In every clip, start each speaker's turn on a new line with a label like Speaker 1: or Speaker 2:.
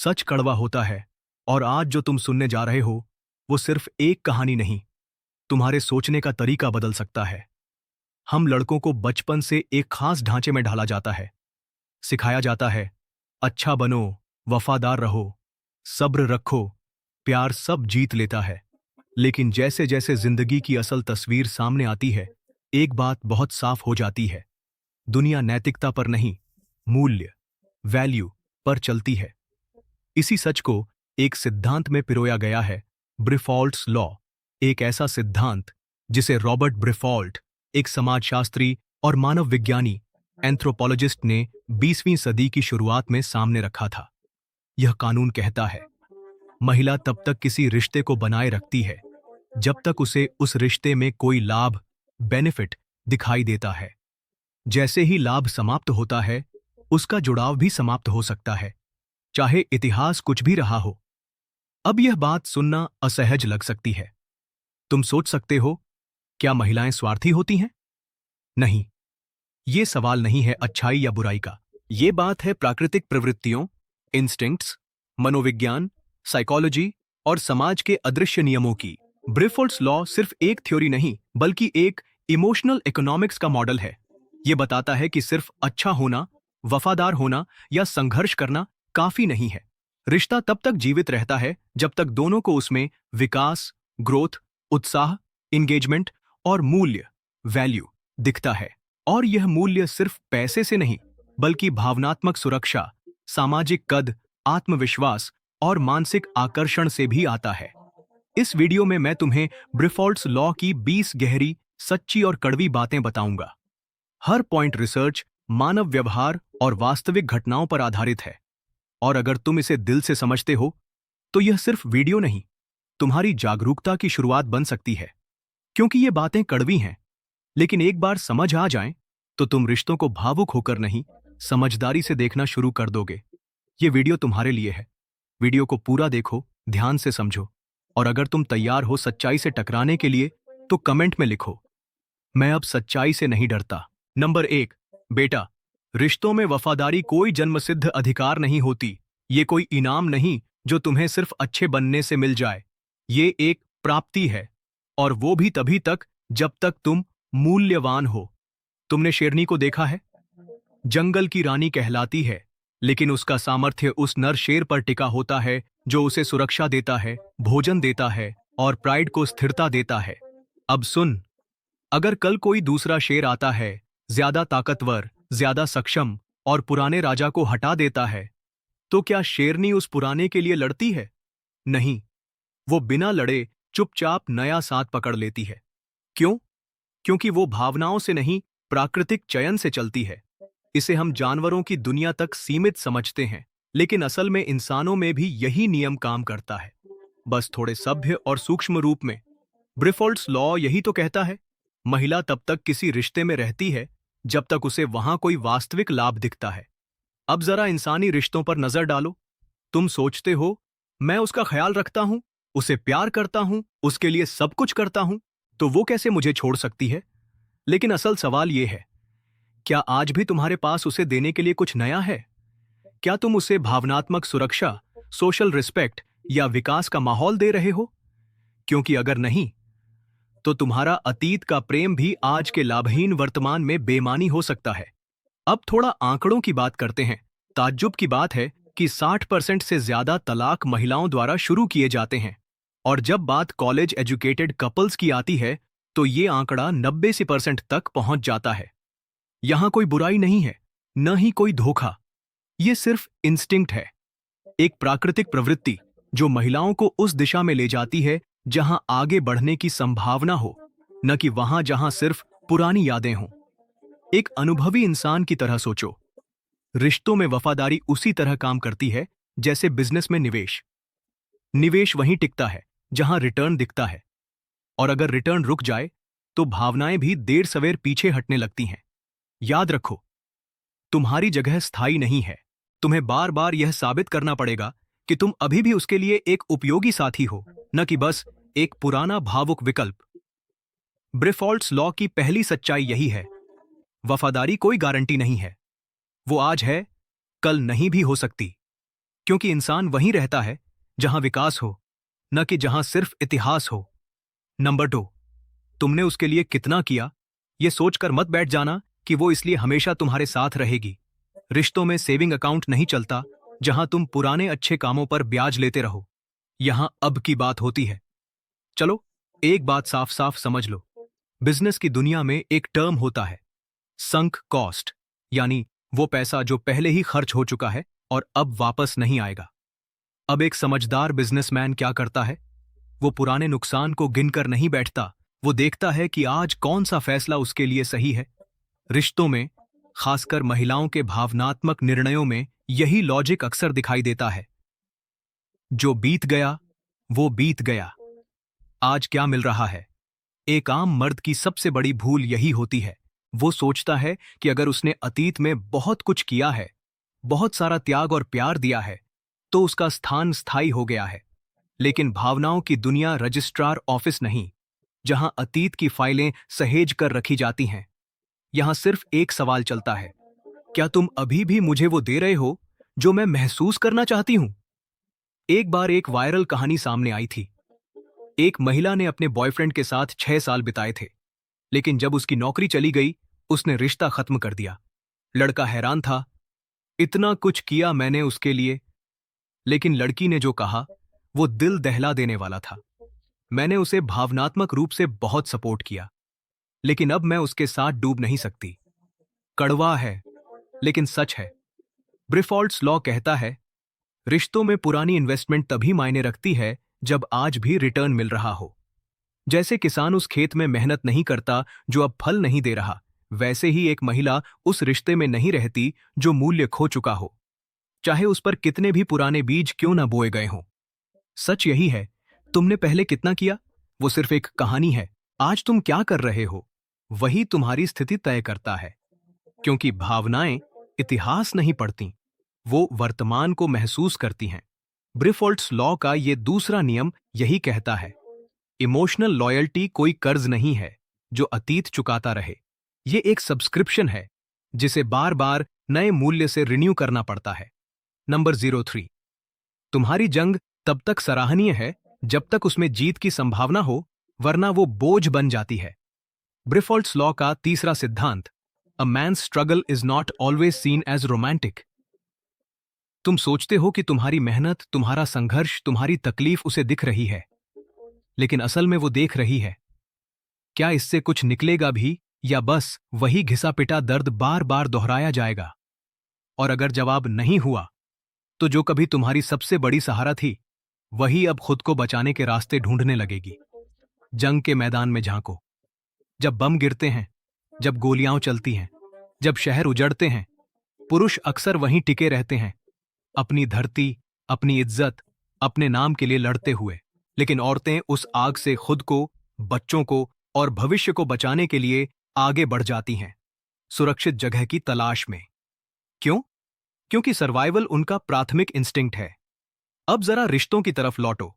Speaker 1: सच कड़वा होता है। और आज जो तुम सुनने जा रहे हो वो सिर्फ एक कहानी नहीं, तुम्हारे सोचने का तरीका बदल सकता है। हम लड़कों को बचपन से एक खास ढांचे में ढाला जाता है। सिखाया जाता है, अच्छा बनो, वफादार रहो, सब्र रखो, प्यार सब जीत लेता है। लेकिन जैसे जैसे जिंदगी की असल तस्वीर सामने आती है, एक बात बहुत साफ हो जाती है। दुनिया नैतिकता पर नहीं, मूल्य, वैल्यू पर चलती है। इसी सच को एक सिद्धांत में पिरोया गया है, ब्रिफॉल्ट्स लॉ। एक ऐसा सिद्धांत जिसे रॉबर्ट ब्रिफॉल्ट, एक समाजशास्त्री और मानव विज्ञानी एंथ्रोपोलॉजिस्ट ने 20वीं सदी की शुरुआत में सामने रखा था। यह कानून कहता है, महिला तब तक किसी रिश्ते को बनाए रखती है जब तक उसे उस रिश्ते में कोई लाभ, बेनिफिट दिखाई देता है। जैसे ही लाभ समाप्त होता है, उसका जुड़ाव भी समाप्त हो सकता है, चाहे इतिहास कुछ भी रहा हो। अब यह बात सुनना असहज लग सकती है। तुम सोच सकते हो, क्या महिलाएं स्वार्थी होती हैं? नहीं, ये सवाल नहीं है अच्छाई या बुराई का। ये बात है प्राकृतिक प्रवृत्तियों, इंस्टिंक्ट्स, मनोविज्ञान, साइकोलॉजी और समाज के अदृश्य नियमों की। ब्रिफोल्ट्स लॉ सिर्फ एक थ्योरी नहीं, बल्कि एक इमोशनल इकोनॉमिक्स का मॉडल है। यह बताता है कि सिर्फ अच्छा होना, वफादार होना या संघर्ष करना काफी नहीं है। रिश्ता तब तक जीवित रहता है जब तक दोनों को उसमें विकास, ग्रोथ, उत्साह, इंगेजमेंट और मूल्य, वैल्यू दिखता है। और यह मूल्य सिर्फ पैसे से नहीं, बल्कि भावनात्मक सुरक्षा, सामाजिक कद, आत्मविश्वास और मानसिक आकर्षण से भी आता है। इस वीडियो में मैं तुम्हें ब्रिफॉल्ट्स लॉ की 20 गहरी, सच्ची और कड़वी बातें बताऊंगा। हर पॉइंट रिसर्च, मानव व्यवहार और वास्तविक घटनाओं पर आधारित है। और अगर तुम इसे दिल से समझते हो, तो यह सिर्फ वीडियो नहीं, तुम्हारी जागरूकता की शुरुआत बन सकती है। क्योंकि ये बातें कड़वी हैं, लेकिन एक बार समझ आ जाएं, तो तुम रिश्तों को भावुक होकर नहीं, समझदारी से देखना शुरू कर दोगे। ये वीडियो तुम्हारे लिए है। वीडियो को पूरा देखो, ध्यान से समझो, और अगर तुम तैयार हो सच्चाई से टकराने के लिए, तो कमेंट में लिखो, मैं अब सच्चाई से नहीं डरता। नंबर 1, बेटा, रिश्तों में वफादारी कोई जन्मसिद्ध अधिकार नहीं होती। ये कोई इनाम नहीं जो तुम्हें सिर्फ अच्छे बनने से मिल जाए। ये एक प्राप्ति है, और वो भी तभी तक जब तक तुम मूल्यवान हो। तुमने शेरनी को देखा है? जंगल की रानी कहलाती है, लेकिन उसका सामर्थ्य उस नर शेर पर टिका होता है जो उसे सुरक्षा देता है, भोजन देता है और प्राइड को स्थिरता देता है। अब सुन, अगर कल कोई दूसरा शेर आता है, ज्यादा ताकतवर, ज्यादा सक्षम और पुराने राजा को हटा देता है, तो क्या शेरनी उस पुराने के लिए लड़ती है? नहीं, वो बिना लड़े चुपचाप नया साथ पकड़ लेती है। क्यों? क्योंकि वो भावनाओं से नहीं, प्राकृतिक चयन से चलती है। इसे हम जानवरों की दुनिया तक सीमित समझते हैं, लेकिन असल में इंसानों में भी यही नियम काम करता है, बस थोड़े सभ्य और सूक्ष्म रूप में। ब्रिफोल्ट्स लॉ यही तो कहता है, महिला तब तक किसी रिश्ते में रहती है जब तक उसे वहां कोई वास्तविक लाभ दिखता है। अब जरा इंसानी रिश्तों पर नजर डालो। तुम सोचते हो, मैं उसका ख्याल रखता हूं, उसे प्यार करता हूं, उसके लिए सब कुछ करता हूं, तो वो कैसे मुझे छोड़ सकती है? लेकिन असल सवाल यह है, क्या आज भी तुम्हारे पास उसे देने के लिए कुछ नया है? क्या तुम उसे भावनात्मक सुरक्षा, सोशल रिस्पेक्ट या विकास का माहौल दे रहे हो? क्योंकि अगर नहीं, तो तुम्हारा अतीत का प्रेम भी आज के लाभहीन वर्तमान में बेमानी हो सकता है। अब थोड़ा आंकड़ों की बात करते हैं। ताज्जुब की बात है कि 60% से ज्यादा तलाक महिलाओं द्वारा शुरू किए जाते हैं, और जब बात कॉलेज एजुकेटेड कपल्स की आती है, तो ये आंकड़ा 90% तक पहुंच जाता है। यहां कोई बुराई नहीं है, न ही कोई धोखा। ये सिर्फ इंस्टिंक्ट है, एक प्राकृतिक प्रवृत्ति जो महिलाओं को उस दिशा में ले जाती है जहां आगे बढ़ने की संभावना हो, न कि वहां जहां सिर्फ पुरानी यादें हों। एक अनुभवी इंसान की तरह सोचो। रिश्तों में वफादारी उसी तरह काम करती है जैसे बिजनेस में निवेश। निवेश वहीं टिकता है जहां रिटर्न दिखता है, और अगर रिटर्न रुक जाए, तो भावनाएं भी देर सवेर पीछे हटने लगती हैं। याद रखो, तुम्हारी जगह स्थायी नहीं है। तुम्हें बार बार यह साबित करना पड़ेगा कि तुम अभी भी उसके लिए एक उपयोगी साथी हो, न कि बस एक पुराना भावुक विकल्प। ब्रिफोल्ट्स लॉ की पहली सच्चाई यही है, वफादारी कोई गारंटी नहीं है। वो आज है, कल नहीं भी हो सकती। क्योंकि इंसान वहीं रहता है जहां विकास हो, न कि जहां सिर्फ इतिहास हो। नंबर 2, तुमने उसके लिए कितना किया, यह सोचकर मत बैठ जाना कि वो इसलिए हमेशा तुम्हारे साथ रहेगी। रिश्तों में सेविंग अकाउंट नहीं चलता जहां तुम पुराने अच्छे कामों पर ब्याज लेते रहो। यहां अब की बात होती है। चलो, एक बात साफ साफ समझ लो। बिजनेस की दुनिया में एक टर्म होता है, संक कॉस्ट, यानी वो पैसा जो पहले ही खर्च हो चुका है और अब वापस नहीं आएगा। अब एक समझदार बिजनेसमैन क्या करता है? वो पुराने नुकसान को गिनकर नहीं बैठता, वो देखता है कि आज कौन सा फैसला उसके लिए सही है। रिश्तों में, खासकर महिलाओं के भावनात्मक निर्णयों में, यही लॉजिक अक्सर दिखाई देता है। जो बीत गया वो बीत गया, आज क्या मिल रहा है? एक आम मर्द की सबसे बड़ी भूल यही होती है। वो सोचता है कि अगर उसने अतीत में बहुत कुछ किया है, बहुत सारा त्याग और प्यार दिया है, तो उसका स्थान स्थायी हो गया है। लेकिन भावनाओं की दुनिया रजिस्ट्रार ऑफिस नहीं, जहां अतीत की फाइलें सहेज कर रखी जाती हैं। यहां सिर्फ एक सवाल चलता है, क्या तुम अभी भी मुझे वो दे रहे हो जो मैं महसूस करना चाहती हूं? एक बार एक वायरल कहानी सामने आई थी। एक महिला ने अपने बॉयफ्रेंड के साथ 6 साल बिताए थे, लेकिन जब उसकी नौकरी चली गई, उसने रिश्ता खत्म कर दिया। लड़का हैरान था, इतना कुछ किया मैंने उसके लिए, लेकिन लड़की ने जो कहा वो दिल दहला देने वाला था। मैंने उसे भावनात्मक रूप से बहुत सपोर्ट किया, लेकिन अब मैं उसके साथ डूब नहीं सकती। कड़वा है, लेकिन सच है। ब्रिफॉल्ट्स लॉ कहता है, रिश्तों में पुरानी इन्वेस्टमेंट तभी मायने रखती है जब आज भी रिटर्न मिल रहा हो। जैसे किसान उस खेत में मेहनत नहीं करता जो अब फल नहीं दे रहा, वैसे ही एक महिला उस रिश्ते में नहीं रहती जो मूल्य खो चुका हो, चाहे उस पर कितने भी पुराने बीज क्यों ना बोए गए हों। सच यही है, तुमने पहले कितना किया वो सिर्फ एक कहानी है। आज तुम क्या कर रहे हो वही तुम्हारी स्थिति तय करता है। क्योंकि भावनाएं इतिहास नहीं पढ़ती, वो वर्तमान को महसूस करती हैं। ब्रिफोल्ट्स लॉ का ये दूसरा नियम यही कहता है, इमोशनल लॉयल्टी कोई कर्ज नहीं है जो अतीत चुकाता रहे। ये एक सब्सक्रिप्शन है जिसे बार बार नए मूल्य से रिन्यू करना पड़ता है। नंबर 03, तुम्हारी जंग तब तक सराहनीय है जब तक उसमें जीत की संभावना हो, वरना वो बोझ बन जाती है। ब्रिफोल्ट्स लॉ का तीसरा सिद्धांत, a man's struggle is not always seen as romantic. तुम सोचते हो कि तुम्हारी मेहनत, तुम्हारा संघर्ष, तुम्हारी तकलीफ उसे दिख रही है, लेकिन असल में वो देख रही है, क्या इससे कुछ निकलेगा भी, या बस वही घिसा पिटा दर्द बार बार दोहराया जाएगा? और अगर जवाब नहीं हुआ, तो जो कभी तुम्हारी सबसे बड़ी सहारा थी, वही अब खुद को बचाने के रास्ते ढूंढने लगेगी। जंग के मैदान में झांको, जब बम गिरते हैं, जब गोलियां चलती हैं, जब शहर उजड़ते हैं, पुरुष अक्सर वहीं टिके रहते हैं, अपनी धरती, अपनी इज्जत, अपने नाम के लिए लड़ते हुए। लेकिन औरतें उस आग से खुद को, बच्चों को और भविष्य को बचाने के लिए आगे बढ़ जाती हैं, सुरक्षित जगह की तलाश में। क्यों? क्योंकि सर्वाइवल उनका प्राथमिक इंस्टिंक्ट है। अब जरा रिश्तों की तरफ लौटो।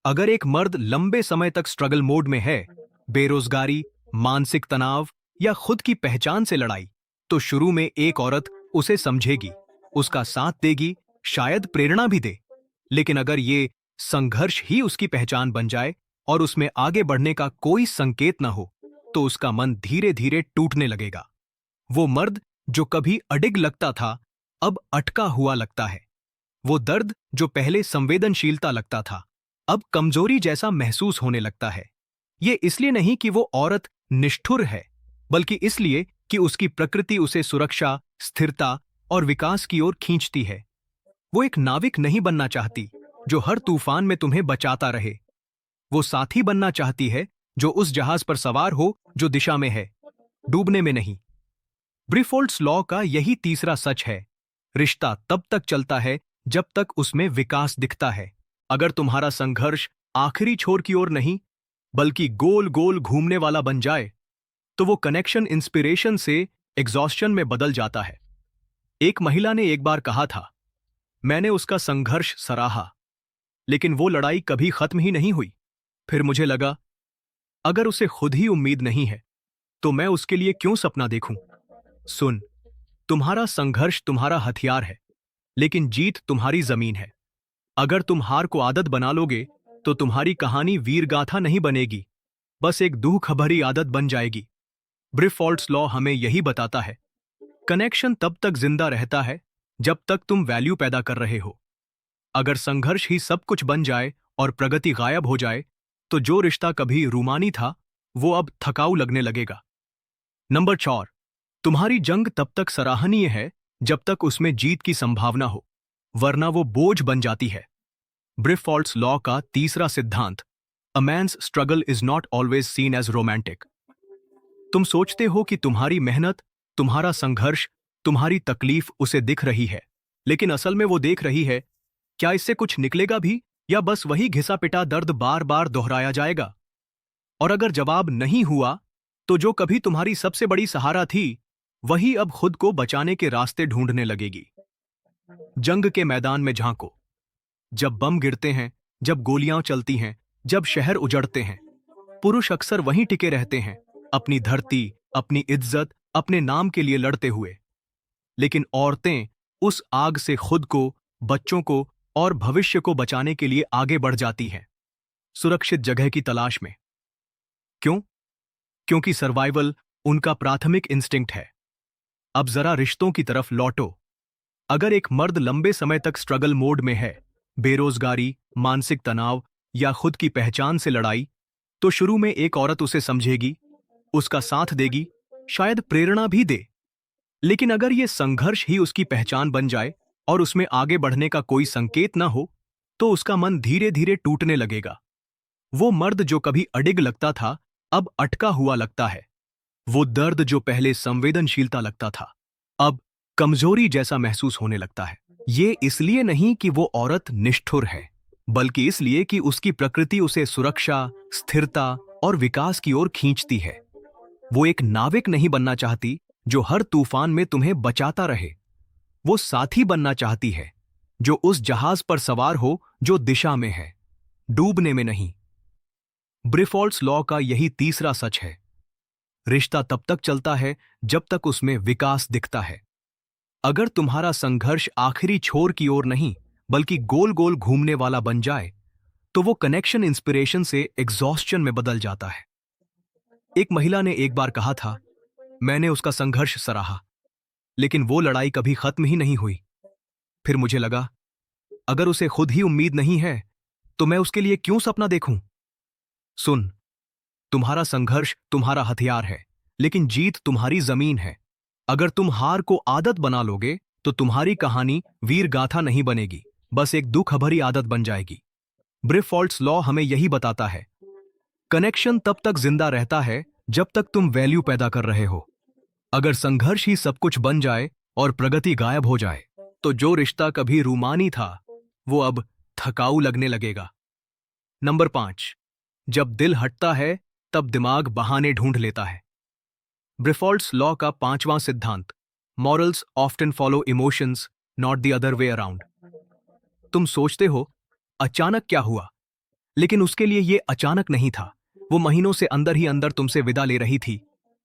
Speaker 1: अगर एक मर्द लंबे समय तक स्ट्रगल मोड में है, बेरोजगारी, मानसिक तनाव या खुद की पहचान से लड़ाई, तो शुरू में एक औरत उसे समझेगी, उसका साथ देगी, शायद प्रेरणा भी दे। लेकिन अगर ये संघर्ष ही उसकी पहचान बन जाए और उसमें आगे बढ़ने का कोई संकेत न हो, तो उसका मन धीरे धीरे टूटने लगेगा। वो मर्द जो कभी अडिग लगता था, अब अटका हुआ लगता है। वो दर्द जो पहले संवेदनशीलता लगता था, अब कमजोरी जैसा महसूस होने लगता है। ये इसलिए नहीं कि वो औरत निष्ठुर है, बल्कि इसलिए कि उसकी प्रकृति उसे सुरक्षा, स्थिरता और विकास की ओर खींचती है। वो एक नाविक नहीं बनना चाहती जो हर तूफान में तुम्हें बचाता रहे। वो साथी बनना चाहती है जो उस जहाज पर सवार हो जो दिशा में है, डूबने में नहीं। ब्रिफोल्ट्स लॉ का यही तीसरा सच है, रिश्ता तब तक चलता है जब तक उसमें विकास दिखता है। अगर तुम्हारा संघर्ष आखिरी छोर की ओर नहीं, बल्कि गोल गोल घूमने वाला बन जाए, तो वो कनेक्शन इंस्पिरेशन से एग्जॉस्शन में बदल जाता है। एक महिला ने एक बार कहा था, मैंने उसका संघर्ष सराहा, लेकिन वो लड़ाई कभी खत्म ही नहीं हुई। फिर मुझे लगा, अगर उसे खुद ही उम्मीद नहीं है, तो मैं उसके लिए क्यों सपना देखूं? सुन, तुम्हारा संघर्ष तुम्हारा हथियार है, लेकिन जीत तुम्हारी जमीन है। अगर तुम हार को आदत बना लोगे तो तुम्हारी कहानी वीरगाथा नहीं बनेगी, बस एक दुख भरी आदत बन जाएगी। ब्रिफॉल्ट्स लॉ हमें यही बताता है, कनेक्शन तब तक जिंदा रहता है जब तक तुम वैल्यू पैदा कर रहे हो। अगर संघर्ष ही सब कुछ बन जाए और प्रगति गायब हो जाए, तो जो रिश्ता कभी रूमानी था वो अब थकाऊ लगने लगेगा। नंबर 4, तुम्हारी जंग तब तक सराहनीय है जब तक उसमें जीत की संभावना हो, वरना वो बोझ बन जाती है। ब्रिफॉल्ट्स लॉ का तीसरा सिद्धांत, a man's struggle is not always seen as romantic. तुम सोचते हो कि तुम्हारी मेहनत, तुम्हारा संघर्ष, तुम्हारी तकलीफ उसे दिख रही है, लेकिन असल में वो देख रही है, क्या इससे कुछ निकलेगा भी, या बस वही घिसा पिटा दर्द बार बार दोहराया जाएगा। और अगर जवाब नहीं हुआ, तो जो कभी तुम्हारी सबसे बड़ी सहारा थी, वही अब खुद को बचाने के रास्ते ढूंढने लगेगी। जंग के मैदान में झांको। जब बम गिरते हैं, जब गोलियां चलती हैं, जब शहर उजड़ते हैं, पुरुष अक्सर वहीं टिके रहते हैं, अपनी धरती, अपनी इज्जत, अपने नाम के लिए लड़ते हुए। लेकिन औरतें उस आग से खुद को, बच्चों को और भविष्य को बचाने के लिए आगे बढ़ जाती हैं, सुरक्षित जगह की तलाश में। क्यों? क्योंकि सर्वाइवल उनका प्राथमिक इंस्टिंक्ट है। अब जरा रिश्तों की तरफ लौटो। अगर एक मर्द लंबे समय तक स्ट्रगल मोड में है, बेरोजगारी, मानसिक तनाव या खुद की पहचान से लड़ाई, तो शुरू में एक औरत उसे समझेगी, उसका साथ देगी, शायद प्रेरणा भी दे। लेकिन अगर यह संघर्ष ही उसकी पहचान बन जाए और उसमें आगे बढ़ने का कोई संकेत ना हो, तो उसका मन धीरे धीरे टूटने लगेगा। वो मर्द जो कभी अडिग लगता था, अब अटका हुआ लगता है। वो दर्द जो पहले संवेदनशीलता लगता था, अब कमजोरी जैसा महसूस होने लगता है। ये इसलिए नहीं कि वो औरत निष्ठुर है, बल्कि इसलिए कि उसकी प्रकृति उसे सुरक्षा, स्थिरता और विकास की ओर खींचती है। वो एक नाविक नहीं बनना चाहती जो हर तूफान में तुम्हें बचाता रहे। वो साथी बनना चाहती है जो उस जहाज पर सवार हो जो दिशा में है, डूबने में नहीं। ब्रिफॉल्ट्स लॉ का यही तीसरा सच है, रिश्ता तब तक चलता है जब तक उसमें विकास दिखता है। अगर तुम्हारा संघर्ष आखिरी छोर की ओर नहीं, बल्कि गोल गोल घूमने वाला बन जाए, तो वो कनेक्शन इंस्पिरेशन से एग्जॉस्शन में बदल जाता है। एक महिला ने एक बार कहा था, मैंने उसका संघर्ष सराहा, लेकिन वो लड़ाई कभी खत्म ही नहीं हुई। फिर मुझे लगा, अगर उसे खुद ही उम्मीद नहीं है, तो मैं उसके लिए क्यों सपना देखूं? सुन, तुम्हारा संघर्ष तुम्हारा हथियार है, लेकिन जीत तुम्हारी जमीन है। अगर तुम हार को आदत बना लोगे, तो तुम्हारी कहानी वीर गाथा नहीं बनेगी, बस एक दुख भरी आदत बन जाएगी। ब्रिफॉल्ट्स लॉ हमें यही बताता है, कनेक्शन तब तक जिंदा रहता है जब तक तुम वैल्यू पैदा कर रहे हो। अगर संघर्ष ही सब कुछ बन जाए और प्रगति गायब हो जाए, तो जो रिश्ता कभी रूमानी था, वो अब थकाऊ लगने लगेगा। नंबर 5, जब दिल हटता है, तब दिमाग बहाने ढूंढ लेता है। ब्रिफॉल्ट्स लॉ का 5वां सिद्धांत, morals often follow emotions, not the other way around. तुम सोचते हो, अचानक क्या हुआ? लेकिन उसके लिए यह अचानक नहीं था। वो महीनों से अंदर ही अंदर तुमसे विदा ले रही थी,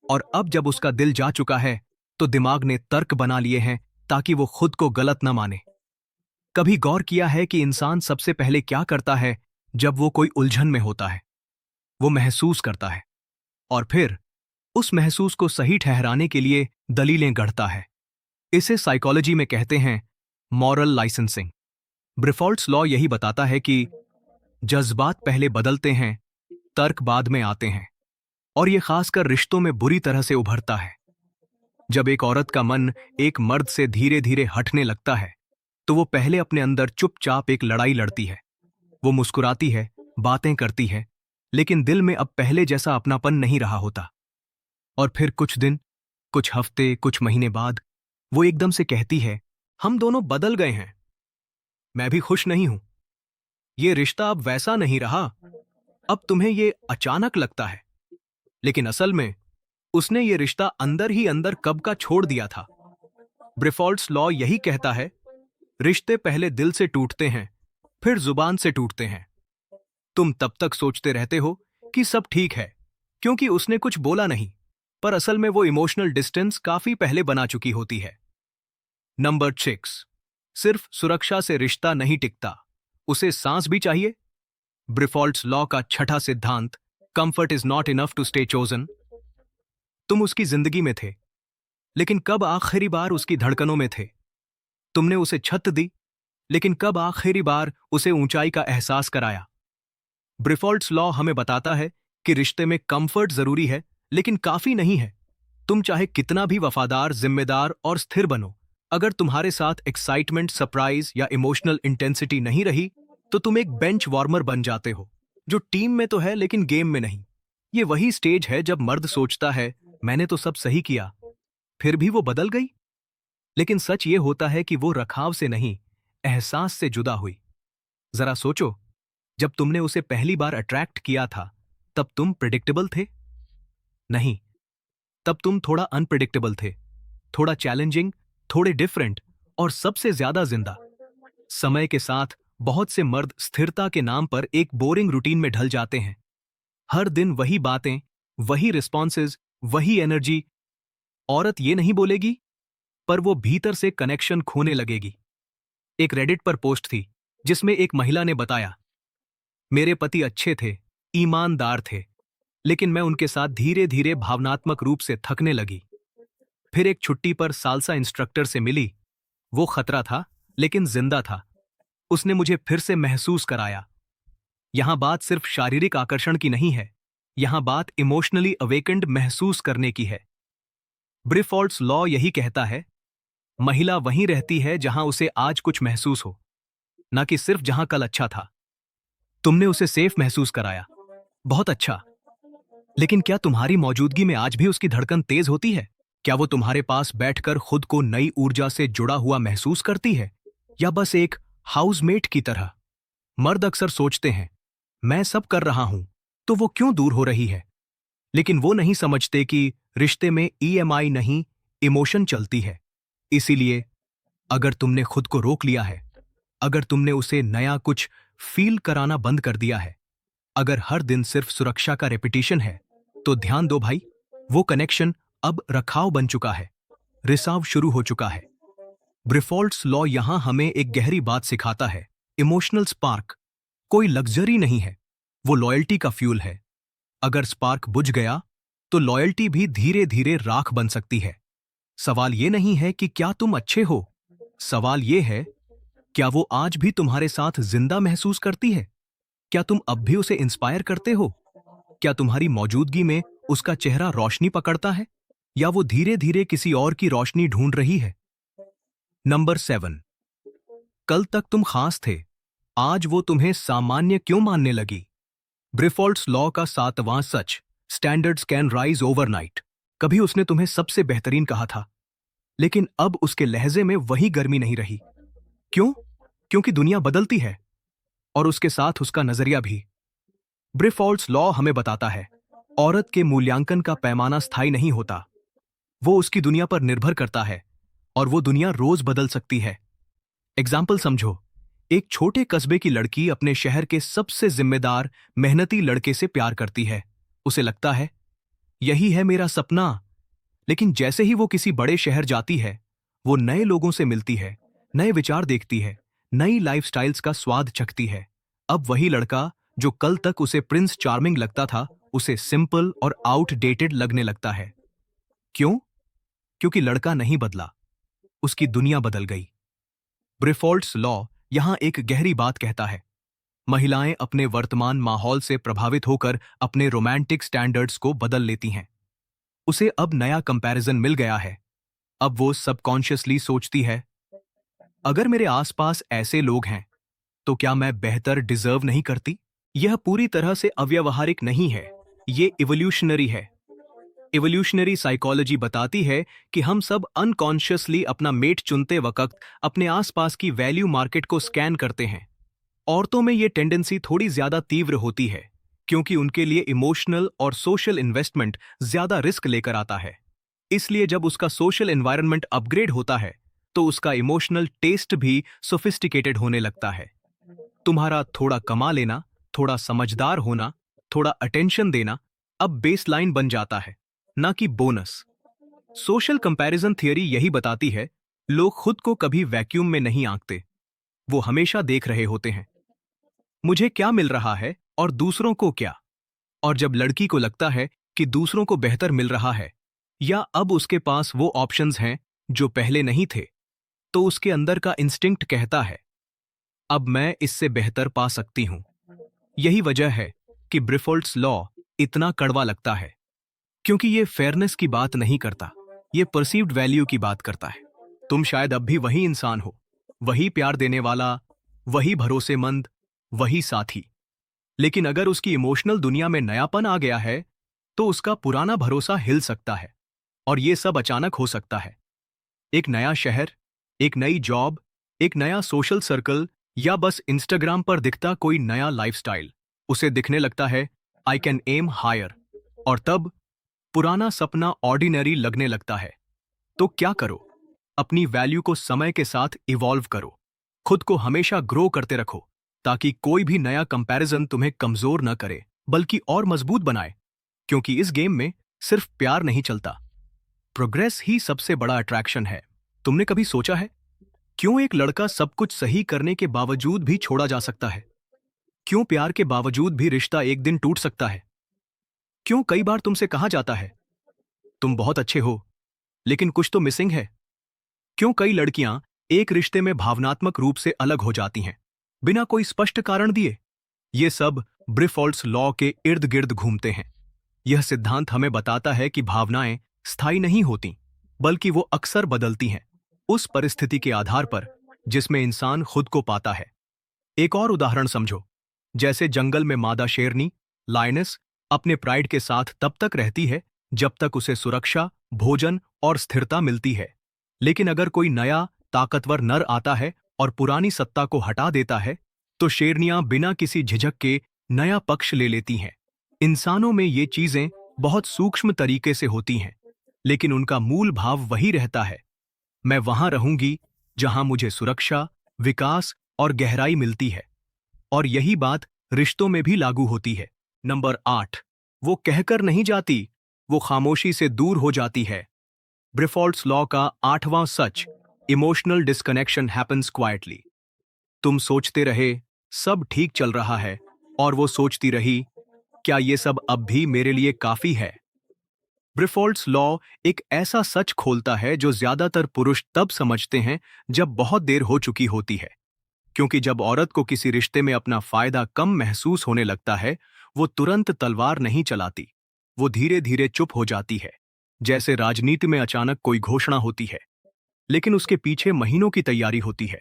Speaker 1: और अब जब उसका दिल जा चुका है, तो दिमाग ने तर्क बना लिए हैं ताकि वो खुद को गलत न माने। कभी गौर किया है कि इंसान सबसे पहले क्या करता है जब वो कोई उलझन में होता है? वो महसूस करता है, और फिर उस महसूस को सही ठहराने के लिए दलीलें गढ़ता है। इसे साइकोलॉजी में कहते हैं मॉरल लाइसेंसिंग। ब्रिफॉल्ट्स लॉ यही बताता है कि जज्बात पहले बदलते हैं, तर्क बाद में आते हैं, और यह खासकर रिश्तों में बुरी तरह से उभरता है। जब एक औरत का मन एक मर्द से धीरे धीरे हटने लगता है, तो वो पहले अपने अंदर चुपचाप एक लड़ाई लड़ती है। वो मुस्कुराती है, बातें करती है, लेकिन दिल में अब पहले जैसा अपनापन नहीं रहा होता। और फिर कुछ दिन, कुछ हफ्ते, कुछ महीने बाद वो एकदम से कहती है, हम दोनों बदल गए हैं, मैं भी खुश नहीं हूं, ये रिश्ता अब वैसा नहीं रहा। अब तुम्हें ये अचानक लगता है, लेकिन असल में उसने ये रिश्ता अंदर ही अंदर कब का छोड़ दिया था। ब्रिफॉल्ट्स लॉ यही कहता है, रिश्ते पहले दिल से टूटते हैं, फिर जुबान से टूटते हैं। तुम तब तक सोचते रहते हो कि सब ठीक है, क्योंकि उसने कुछ बोला नहीं, पर असल में वो इमोशनल डिस्टेंस काफी पहले बना चुकी होती है। नंबर 6, सिर्फ सुरक्षा से रिश्ता नहीं टिकता, उसे सांस भी चाहिए। ब्रिफॉल्ट्स लॉ का छठा सिद्धांत, comfort is not enough to stay chosen. तुम उसकी जिंदगी में थे, लेकिन कब आखिरी बार उसकी धड़कनों में थे? तुमने उसे छत दी, लेकिन कब आखिरी बार उसे ऊंचाई का एहसास कराया? ब्रिफॉल्ट्स लॉ हमें बताता है कि रिश्ते में कंफर्ट जरूरी है, लेकिन काफी नहीं है। तुम चाहे कितना भी वफादार, जिम्मेदार और स्थिर बनो, अगर तुम्हारे साथ एक्साइटमेंट, सरप्राइज या इमोशनल इंटेंसिटी नहीं रही, तो तुम एक बेंच वार्मर बन जाते हो, जो टीम में तो है लेकिन गेम में नहीं। ये वही स्टेज है जब मर्द सोचता है, मैंने तो सब सही किया, फिर भी वो बदल गई। लेकिन सच ये होता है कि वो रखाव से नहीं, एहसास से जुदा हुई। जरा सोचो, जब तुमने उसे पहली बार अट्रैक्ट किया था, तब तुम प्रिडिक्टेबल थे? नहीं, तब तुम थोड़ा अनप्रिडिक्टेबल थे, थोड़ा चैलेंजिंग, थोड़े डिफरेंट और सबसे ज्यादा जिंदा। समय के साथ बहुत से मर्द स्थिरता के नाम पर एक बोरिंग रूटीन में ढल जाते हैं। हर दिन वही बातें, वही रिस्पॉन्सेज, वही एनर्जी। औरत ये नहीं बोलेगी, पर वो भीतर से कनेक्शन खोने लगेगी। एक रेडिट पर पोस्ट थी जिसमें एक महिला ने बताया, मेरे पति अच्छे थे, ईमानदार थे, लेकिन मैं उनके साथ धीरे धीरे भावनात्मक रूप से थकने लगी। फिर एक छुट्टी पर सालसा इंस्ट्रक्टर से मिली। वो खतरा था, लेकिन जिंदा था। उसने मुझे फिर से महसूस कराया। यहां बात सिर्फ शारीरिक आकर्षण की नहीं है, यहां बात इमोशनली अवेकेंड महसूस करने की है। ब्रिफॉल्ट्स लॉ यही कहता है, महिला वहीं रहती है जहां उसे आज कुछ महसूस हो, ना कि सिर्फ जहां कल अच्छा था। तुमने उसे सेफ महसूस कराया, बहुत अच्छा। लेकिन क्या तुम्हारी मौजूदगी में आज भी उसकी धड़कन तेज होती है? क्या वो तुम्हारे पास बैठकर खुद को नई ऊर्जा से जुड़ा हुआ महसूस करती है, या बस एक हाउसमेट की तरह? मर्द अक्सर सोचते हैं, मैं सब कर रहा हूं, तो वो क्यों दूर हो रही है? लेकिन वो नहीं समझते कि रिश्ते में ईएमआई नहीं, इमोशन चलती है। इसीलिए अगर तुमने खुद को रोक लिया है, अगर तुमने उसे नया कुछ फील कराना बंद कर दिया है, अगर हर दिन सिर्फ सुरक्षा का रेपिटेशन है, तो ध्यान दो भाई, वो कनेक्शन अब रखाव बन चुका है, रिसाव शुरू हो चुका है। ब्रिफॉल्ट्स लॉ यहां हमें एक गहरी बात सिखाता है, इमोशनल स्पार्क कोई लग्जरी नहीं है, वो लॉयल्टी का फ्यूल है। अगर स्पार्क बुझ गया, तो लॉयल्टी भी धीरे धीरे राख बन सकती है। सवाल ये नहीं है कि क्या तुम अच्छे हो, सवाल ये है, क्या वो आज भी तुम्हारे साथ जिंदा महसूस करती है? क्या तुम अब भी उसे इंस्पायर करते हो? क्या तुम्हारी मौजूदगी में उसका चेहरा रोशनी पकड़ता है, या वो धीरे धीरे किसी और की रोशनी ढूंढ रही है? नंबर 7, कल तक तुम खास थे, आज वो तुम्हें सामान्य क्यों मानने लगी? ब्रिफॉल्ट्स लॉ का 7वां सच, स्टैंडर्ड्स कैन राइज ओवरनाइट। कभी उसने तुम्हें सबसे बेहतरीन कहा था, लेकिन अब उसके लहजे में वही गर्मी नहीं रही। क्यों? क्योंकि दुनिया बदलती है, और उसके साथ उसका नजरिया भी। ब्रिफॉल्ट्स लॉ हमें बताता है, औरत के मूल्यांकन का पैमाना स्थायी नहीं होता, वो उसकी दुनिया पर निर्भर करता है, और वो दुनिया रोज बदल सकती है। एग्जाम्पल समझो, एक छोटे कस्बे की लड़की अपने शहर के सबसे जिम्मेदार, मेहनती लड़के से प्यार करती है। उसे लगता है, यही है मेरा सपना। लेकिन जैसे ही वो किसी बड़े शहर जाती है, वो नए लोगों से मिलती है, नए विचार देखती है, नई लाइफस्टाइल्स का स्वाद चखती है। अब वही लड़का जो कल तक उसे प्रिंस चार्मिंग लगता था, उसे सिंपल और आउटडेटेड लगने लगता है। क्यों? क्योंकि लड़का नहीं बदला, उसकी दुनिया बदल गई। ब्रिफॉल्ट्स लॉ यहां एक गहरी बात कहता है, महिलाएं अपने वर्तमान माहौल से प्रभावित होकर अपने रोमांटिक स्टैंडर्ड्स को बदल लेती हैं। उसे अब नया कंपैरिजन मिल गया है। अब वो सबकॉन्शियसली सोचती है, अगर मेरे आसपास ऐसे लोग हैं, तो क्या मैं बेहतर डिजर्व नहीं करती? यह पूरी तरह से अव्यावहारिक नहीं है, ये इवोल्यूशनरी है। इवोल्यूशनरी साइकोलॉजी बताती है कि हम सब अनकॉन्शियसली अपना मेट चुनते वक्त अपने आसपास की वैल्यू मार्केट को स्कैन करते हैं। औरतों में ये टेंडेंसी थोड़ी ज्यादा तीव्र होती है, क्योंकि उनके लिए इमोशनल और सोशल इन्वेस्टमेंट ज्यादा रिस्क लेकर आता है। इसलिए जब उसका सोशल एनवायरनमेंट अपग्रेड होता है, तो उसका इमोशनल टेस्ट भी सोफिस्टिकेटेड होने लगता है। तुम्हारा थोड़ा कमा लेना, थोड़ा समझदार होना, थोड़ा अटेंशन देना अब बेसलाइन बन जाता है, ना कि बोनस। सोशल कंपैरिजन थियरी यही बताती है, लोग खुद को कभी वैक्यूम में नहीं आंकते, वो हमेशा देख रहे होते हैं, मुझे क्या मिल रहा है और दूसरों को क्या। और जब लड़की को लगता है कि दूसरों को बेहतर मिल रहा है या अब उसके पास वो ऑप्शंस हैं जो पहले नहीं थे, तो उसके अंदर का इंस्टिंक्ट कहता है, अब मैं इससे बेहतर पा सकती हूं। यही वजह है कि ब्रिफोल्ट्स लॉ इतना कड़वा लगता है, क्योंकि ये फेयरनेस की बात नहीं करता, ये परसीव्ड वैल्यू की बात करता है। तुम शायद अब भी वही इंसान हो, वही प्यार देने वाला, वही भरोसेमंद, वही साथी, लेकिन अगर उसकी इमोशनल दुनिया में नयापन आ गया है तो उसका पुराना भरोसा हिल सकता है। और ये सब अचानक हो सकता है। एक नया शहर, एक नई जॉब, एक नया सोशल सर्कल, या बस इंस्टाग्राम पर दिखता कोई नया लाइफस्टाइल। उसे दिखने लगता है आई कैन एम हायर, और तब पुराना सपना ऑर्डिनरी लगने लगता है। तो क्या करो? अपनी वैल्यू को समय के साथ इवॉल्व करो, खुद को हमेशा ग्रो करते रखो, ताकि कोई भी नया कंपैरिजन तुम्हें कमजोर न करे बल्कि और मजबूत बनाए। क्योंकि इस गेम में सिर्फ प्यार नहीं चलता, प्रोग्रेस ही सबसे बड़ा अट्रैक्शन है। तुमने कभी सोचा है क्यों एक लड़का सब कुछ सही करने के बावजूद भी छोड़ा जा सकता है? क्यों प्यार के बावजूद भी रिश्ता एक दिन टूट सकता है? क्यों कई बार तुमसे कहा जाता है तुम बहुत अच्छे हो लेकिन कुछ तो मिसिंग है? क्यों कई लड़कियां एक रिश्ते में भावनात्मक रूप से अलग हो जाती हैं बिना कोई स्पष्ट कारण दिए? ये सब ब्रिफोल्ट्स लॉ के इर्द गिर्द घूमते हैं। यह सिद्धांत हमें बताता है कि भावनाएं स्थायी नहीं होती, बल्कि वो अक्सर बदलती हैं उस परिस्थिति के आधार पर जिसमें इंसान खुद को पाता है। एक और उदाहरण समझो, जैसे जंगल में मादा शेरनी लायनेस अपने प्राइड के साथ तब तक रहती है जब तक उसे सुरक्षा, भोजन और स्थिरता मिलती है। लेकिन अगर कोई नया ताकतवर नर आता है और पुरानी सत्ता को हटा देता है, तो शेरनियां बिना किसी झिझक के नया पक्ष ले लेती हैं। इंसानों में ये चीजें बहुत सूक्ष्म तरीके से होती हैं, लेकिन उनका मूल भाव वही रहता है, मैं वहां रहूंगी जहां मुझे सुरक्षा, विकास और गहराई मिलती है। और यही बात रिश्तों में भी लागू होती है। नंबर 8, वो कहकर नहीं जाती, वो खामोशी से दूर हो जाती है। ब्रिफोल्ट्स लॉ का 8वां सच, इमोशनल डिस्कनेक्शन हैपेंस क्वाइटली। तुम सोचते रहे सब ठीक चल रहा है, और वो सोचती रही क्या ये सब अब भी मेरे लिए काफी है? ब्रिफोल्ट्स लॉ एक ऐसा सच खोलता है जो ज्यादातर पुरुष तब समझते हैं जब बहुत देर हो चुकी होती है। क्योंकि जब औरत को किसी रिश्ते में अपना फायदा कम महसूस होने लगता है, वो तुरंत तलवार नहीं चलाती, वो धीरे धीरे चुप हो जाती है, जैसे राजनीति में अचानक कोई घोषणा होती है लेकिन उसके पीछे महीनों की तैयारी होती है।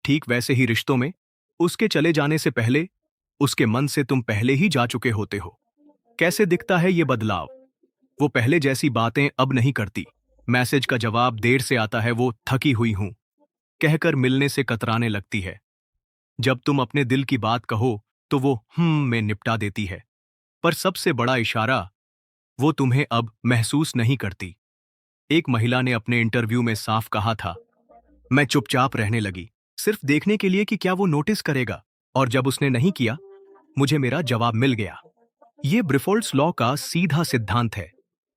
Speaker 1: ठीक वैसे ही रिश्तों में उसके चले जाने से पहले उसके मन से तुम पहले ही जा चुके होते हो। कैसे दिखता है ये बदलाव? वो पहले जैसी बातें अब नहीं करती, मैसेज का जवाब देर से आता है, वो थकी हुई हूं कहकर मिलने से कतराने लगती है। जब तुम अपने दिल की बात कहो तो वो में निपटा देती है। पर सबसे बड़ा इशारा, वो तुम्हें अब महसूस नहीं करती। एक महिला ने अपने इंटरव्यू में साफ कहा था, मैं चुपचाप रहने लगी सिर्फ देखने के लिए कि क्या वो नोटिस करेगा, और जब उसने नहीं किया, मुझे मेरा जवाब मिल गया। ये ब्रिफोल्ट्स लॉ का सीधा सिद्धांत है।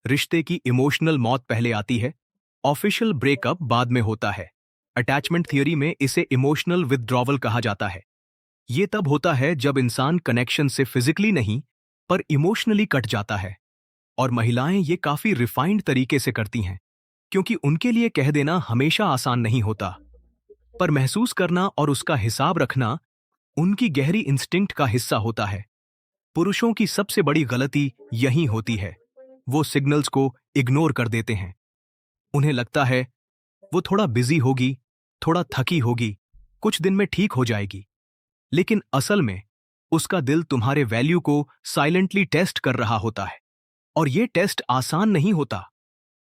Speaker 1: रिश्ते की इमोशनल मौत पहले आती है, ऑफिशियल ब्रेकअप बाद में होता है। अटैचमेंट थियरी में इसे इमोशनल विथड्रॉवल कहा जाता है। ये तब होता है जब इंसान कनेक्शन से फिजिकली नहीं पर इमोशनली कट जाता है। और महिलाएं ये काफी रिफाइंड तरीके से करती हैं, क्योंकि उनके लिए कह देना हमेशा आसान नहीं होता, पर महसूस करना और उसका हिसाब रखना उनकी गहरी इंस्टिंक्ट का हिस्सा होता है। पुरुषों की सबसे बड़ी गलती यही होती है, वो सिग्नल्स को इग्नोर कर देते हैं। उन्हें लगता है वो थोड़ा बिजी होगी, थोड़ा थकी होगी, कुछ दिन में ठीक हो जाएगी। लेकिन असल में उसका दिल तुम्हारे वैल्यू को साइलेंटली टेस्ट कर रहा होता है। और ये टेस्ट आसान नहीं होता,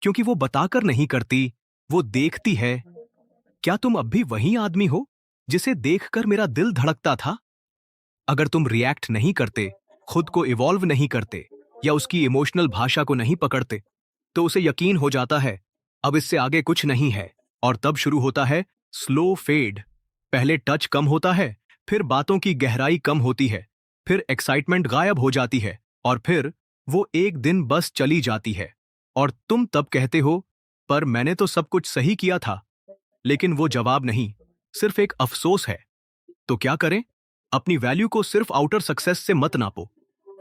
Speaker 1: क्योंकि वो बताकर नहीं करती, वो देखती है। क्या तुम अब भी वही आदमी हो जिसे देखकर मेरा दिल धड़कता था? अगर तुम रिएक्ट नहीं करते, खुद को इवॉल्व नहीं करते, या उसकी इमोशनल भाषा को नहीं पकड़ते, तो उसे यकीन हो जाता है अब इससे आगे कुछ नहीं है। और तब शुरू होता है स्लो फेड। पहले टच कम होता है, फिर बातों की गहराई कम होती है, फिर एक्साइटमेंट गायब हो जाती है, और फिर वो एक दिन बस चली जाती है। और तुम तब कहते हो, पर मैंने तो सब कुछ सही किया था। लेकिन वो जवाब नहीं, सिर्फ एक अफसोस है। तो क्या करें? अपनी वैल्यू को सिर्फ आउटर सक्सेस से मत नापो।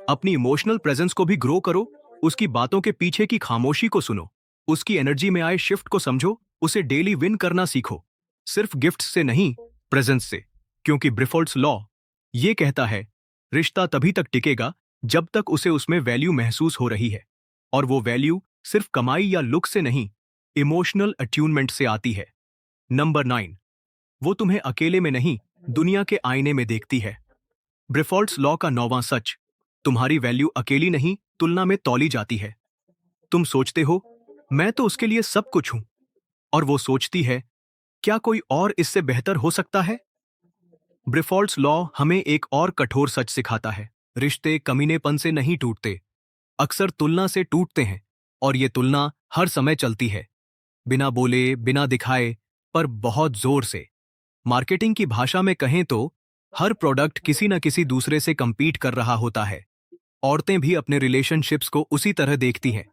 Speaker 1: अपनी इमोशनल प्रेजेंस को भी ग्रो करो, उसकी बातों के पीछे की खामोशी को सुनो, उसकी एनर्जी में आए शिफ्ट को समझो, उसे डेली विन करना सीखो। सिर्फ गिफ्ट्स से नहीं, प्रेजेंस से। क्योंकि ब्रिफोल्ड्स लॉ ये कहता है, रिश्ता तभी तक टिकेगा जब तक उसे उसमें वैल्यू महसूस हो रही है। और वो वैल्यू सिर्फ कमाई या लुक से नहीं, इमोशनल अट्यूनमेंट से आती है। नंबर 9, वो तुम्हें अकेले में नहीं, दुनिया के आईने में देखती है। ब्रिफोल्ड्स लॉ का 9वां सच, तुम्हारी वैल्यू अकेली नहीं, तुलना में तौली जाती है। तुम सोचते हो, मैं तो उसके लिए सब कुछ हूं, और वो सोचती है, क्या कोई और इससे बेहतर हो सकता है? ब्रिफोल्ड्स लॉ हमें एक और कठोर सच सिखाता है, रिश्ते कमीनेपन से नहीं टूटते, अक्सर तुलना से टूटते हैं। और ये तुलना हर समय चलती है, बिना बोले, बिना दिखाए, पर बहुत जोर से। मार्केटिंग की भाषा में कहें तो हर प्रोडक्ट किसी न किसी दूसरे से कंपीट कर रहा होता है। औरतें भी अपने रिलेशनशिप्स को उसी तरह देखती हैं,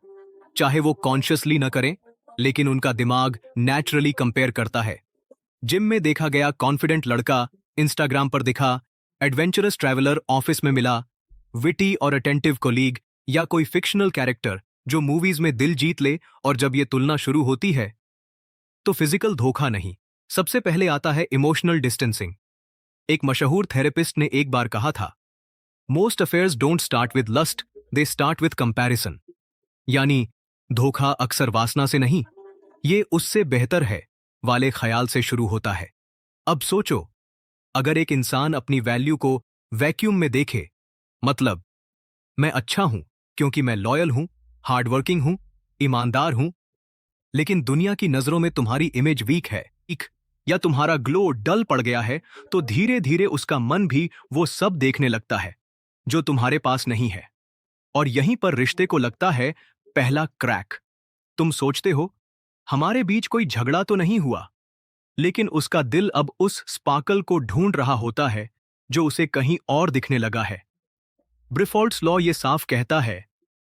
Speaker 1: चाहे वो कॉन्शियसली न करें, लेकिन उनका दिमाग नेचुरली कंपेयर करता है। जिम में देखा गया कॉन्फिडेंट लड़का इंस्टाग्राम पर दिखा, एडवेंचरस ट्रैवलर ऑफिस में मिला, विटी और अटेंटिव कोलीग, या कोई फिक्शनल कैरेक्टर जो मूवीज में दिल जीत ले। और जब ये तुलना शुरू होती है तो फिजिकल धोखा नहीं, सबसे पहले आता है इमोशनल डिस्टेंसिंग। एक मशहूर थेरेपिस्ट ने एक बार कहा था, most affairs don't start with lust, they start with comparison. यानी धोखा अक्सर वासना से नहीं, ये उससे बेहतर है वाले ख्याल से शुरू होता है। अब सोचो, अगर एक इंसान अपनी वैल्यू को वैक्यूम में देखे, मतलब मैं अच्छा हूं क्योंकि मैं लॉयल हूं, हार्डवर्किंग हूं, ईमानदार हूं, लेकिन दुनिया की नजरों में तुम्हारी इमेज वीक है, या तुम्हारा ग्लो डल पड़ गया है, तो धीरे धीरे उसका मन भी वो सब देखने लगता है जो तुम्हारे पास नहीं है। और यहीं पर रिश्ते को लगता है पहला क्रैक। तुम सोचते हो, हमारे बीच कोई झगड़ा तो नहीं हुआ, लेकिन उसका दिल अब उस स्पार्कल को ढूंढ रहा होता है जो उसे कहीं और दिखने लगा है। ब्रिफोल्ड्स लॉ ये साफ कहता है,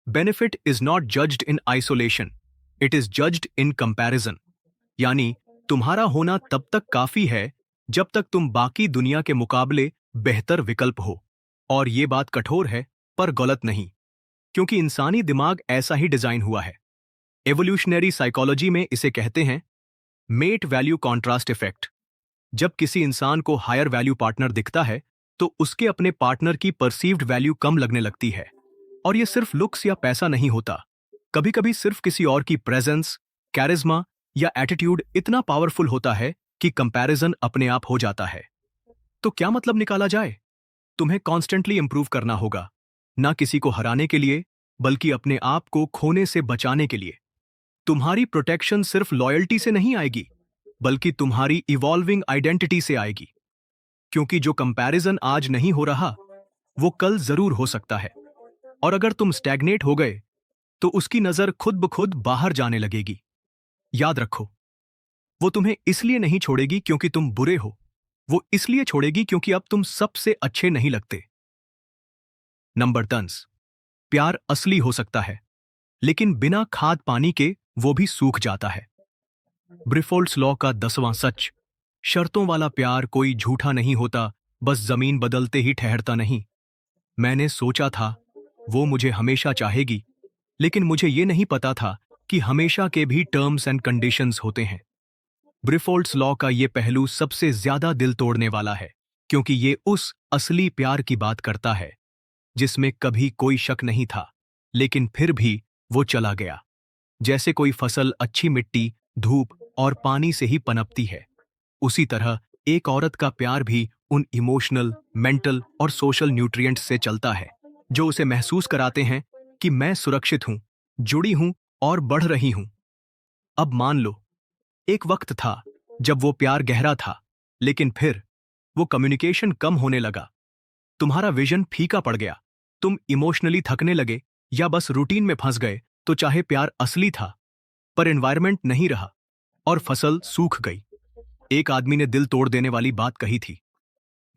Speaker 1: benefit is not judged in isolation, it is judged in comparison. यानी तुम्हारा होना तब तक काफी है जब तक तुम बाकी दुनिया के मुकाबले बेहतर विकल्प हो। और ये बात कठोर है, पर गलत नहीं, क्योंकि इंसानी दिमाग ऐसा ही डिजाइन हुआ है। एवोल्यूशनरी साइकोलॉजी में इसे कहते हैं मेट वैल्यू कॉन्ट्रास्ट इफेक्ट। जब किसी इंसान को हायर वैल्यू पार्टनर दिखता है तो उसके अपने पार्टनर की परसीव्ड वैल्यू कम लगने लगती है। और ये सिर्फ लुक्स या पैसा नहीं होता, कभी कभी सिर्फ किसी और की प्रेजेंस, कैरिज्मा या एटीट्यूड इतना पावरफुल होता है कि कंपैरिजन अपने आप हो जाता है। तो क्या मतलब निकाला जाए? तुम्हें कॉन्स्टेंटली इंप्रूव करना होगा, ना किसी को हराने के लिए, बल्कि अपने आप को खोने से बचाने के लिए। तुम्हारी प्रोटेक्शन सिर्फ लॉयल्टी से नहीं आएगी, बल्कि तुम्हारी इवॉल्विंग आइडेंटिटी से आएगी। क्योंकि जो कंपैरिजन आज नहीं हो रहा, वो कल जरूर हो सकता है। और अगर तुम स्टैग्नेट हो गए, तो उसकी नजर खुद ब खुद बाहर जाने लगेगी। याद रखो, वो तुम्हें इसलिए नहीं छोड़ेगी क्योंकि तुम बुरे हो, वो इसलिए छोड़ेगी क्योंकि अब तुम सबसे अच्छे नहीं लगते। नंबर 10, प्यार असली हो सकता है, लेकिन बिना खाद पानी के वो भी सूख जाता है। ब्रिफोल्ड्स लॉ का 10वां सच, शर्तों वाला प्यार कोई झूठा नहीं होता, बस जमीन बदलते ही ठहरता नहीं। मैंने सोचा था वो मुझे हमेशा चाहेगी, लेकिन मुझे ये नहीं पता था कि हमेशा के भी टर्म्स एंड कंडीशंस होते हैं। ब्रिफोल्ड्स लॉ का ये पहलू सबसे ज्यादा दिल तोड़ने वाला है, क्योंकि ये उस असली प्यार की बात करता है जिसमें कभी कोई शक नहीं था, लेकिन फिर भी वो चला गया। जैसे कोई फसल अच्छी मिट्टी, धूप और पानी से ही पनपती है, उसी तरह एक औरत का प्यार भी उन इमोशनल, मेंटल और सोशल न्यूट्रिएंट्स से चलता है जो उसे महसूस कराते हैं कि मैं सुरक्षित हूं, जुड़ी हूं और बढ़ रही हूं। अब मान लो, एक वक्त था जब वो प्यार गहरा था, लेकिन फिर वो कम्युनिकेशन कम होने लगा, तुम्हारा विजन फीका पड़ गया, तुम इमोशनली थकने लगे या बस रूटीन में फंस गए। तो चाहे प्यार असली था, पर एनवायरनमेंट नहीं रहा और फसल सूख गई। एक आदमी ने दिल तोड़ देने वाली बात कही थी,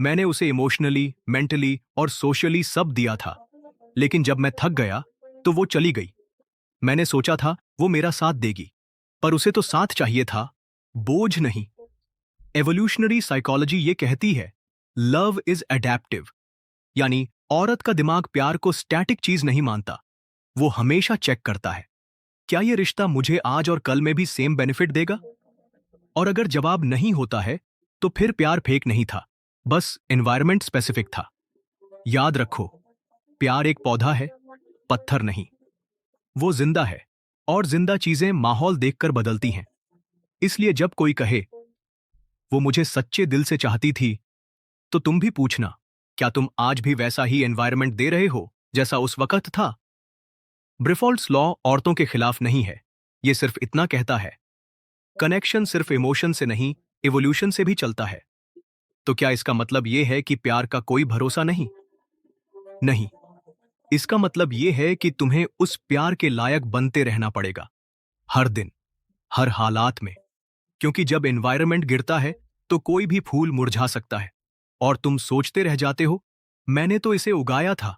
Speaker 1: मैंने उसे इमोशनली, मेंटली और सोशली सब दिया था, लेकिन जब मैं थक गया तो वो चली गई। मैंने सोचा था वो मेरा साथ देगी, पर उसे तो साथ चाहिए था, बोझ नहीं। एवोल्यूशनरी साइकोलॉजी ये कहती है लव इज अडेप्टिव, यानी औरत का दिमाग प्यार को स्टैटिक चीज नहीं मानता, वो हमेशा चेक करता है क्या ये रिश्ता मुझे आज और कल में भी सेम बेनिफिट देगा। और अगर जवाब नहीं होता है तो फिर प्यार फेक नहीं था, बस एनवायरमेंट स्पेसिफिक था। याद रखो, प्यार एक पौधा है, पत्थर नहीं। वो जिंदा है और जिंदा चीजें माहौल देखकर बदलती हैं। इसलिए जब कोई कहे वो मुझे सच्चे दिल से चाहती थी, तो तुम भी पूछना क्या तुम आज भी वैसा ही एनवायरनमेंट दे रहे हो जैसा उस वक्त था। ब्रिफोल्ट्स लॉ औरतों के खिलाफ नहीं है, ये सिर्फ इतना कहता है कनेक्शन सिर्फ इमोशन से नहीं, इवोल्यूशन से भी चलता है। तो क्या इसका मतलब यह है कि प्यार का कोई भरोसा नहीं? नहीं, इसका मतलब यह है कि तुम्हें उस प्यार के लायक बनते रहना पड़ेगा, हर दिन, हर हालात में। क्योंकि जब एनवायरनमेंट गिरता है तो कोई भी फूल मुरझा सकता है और तुम सोचते रह जाते हो मैंने तो इसे उगाया था।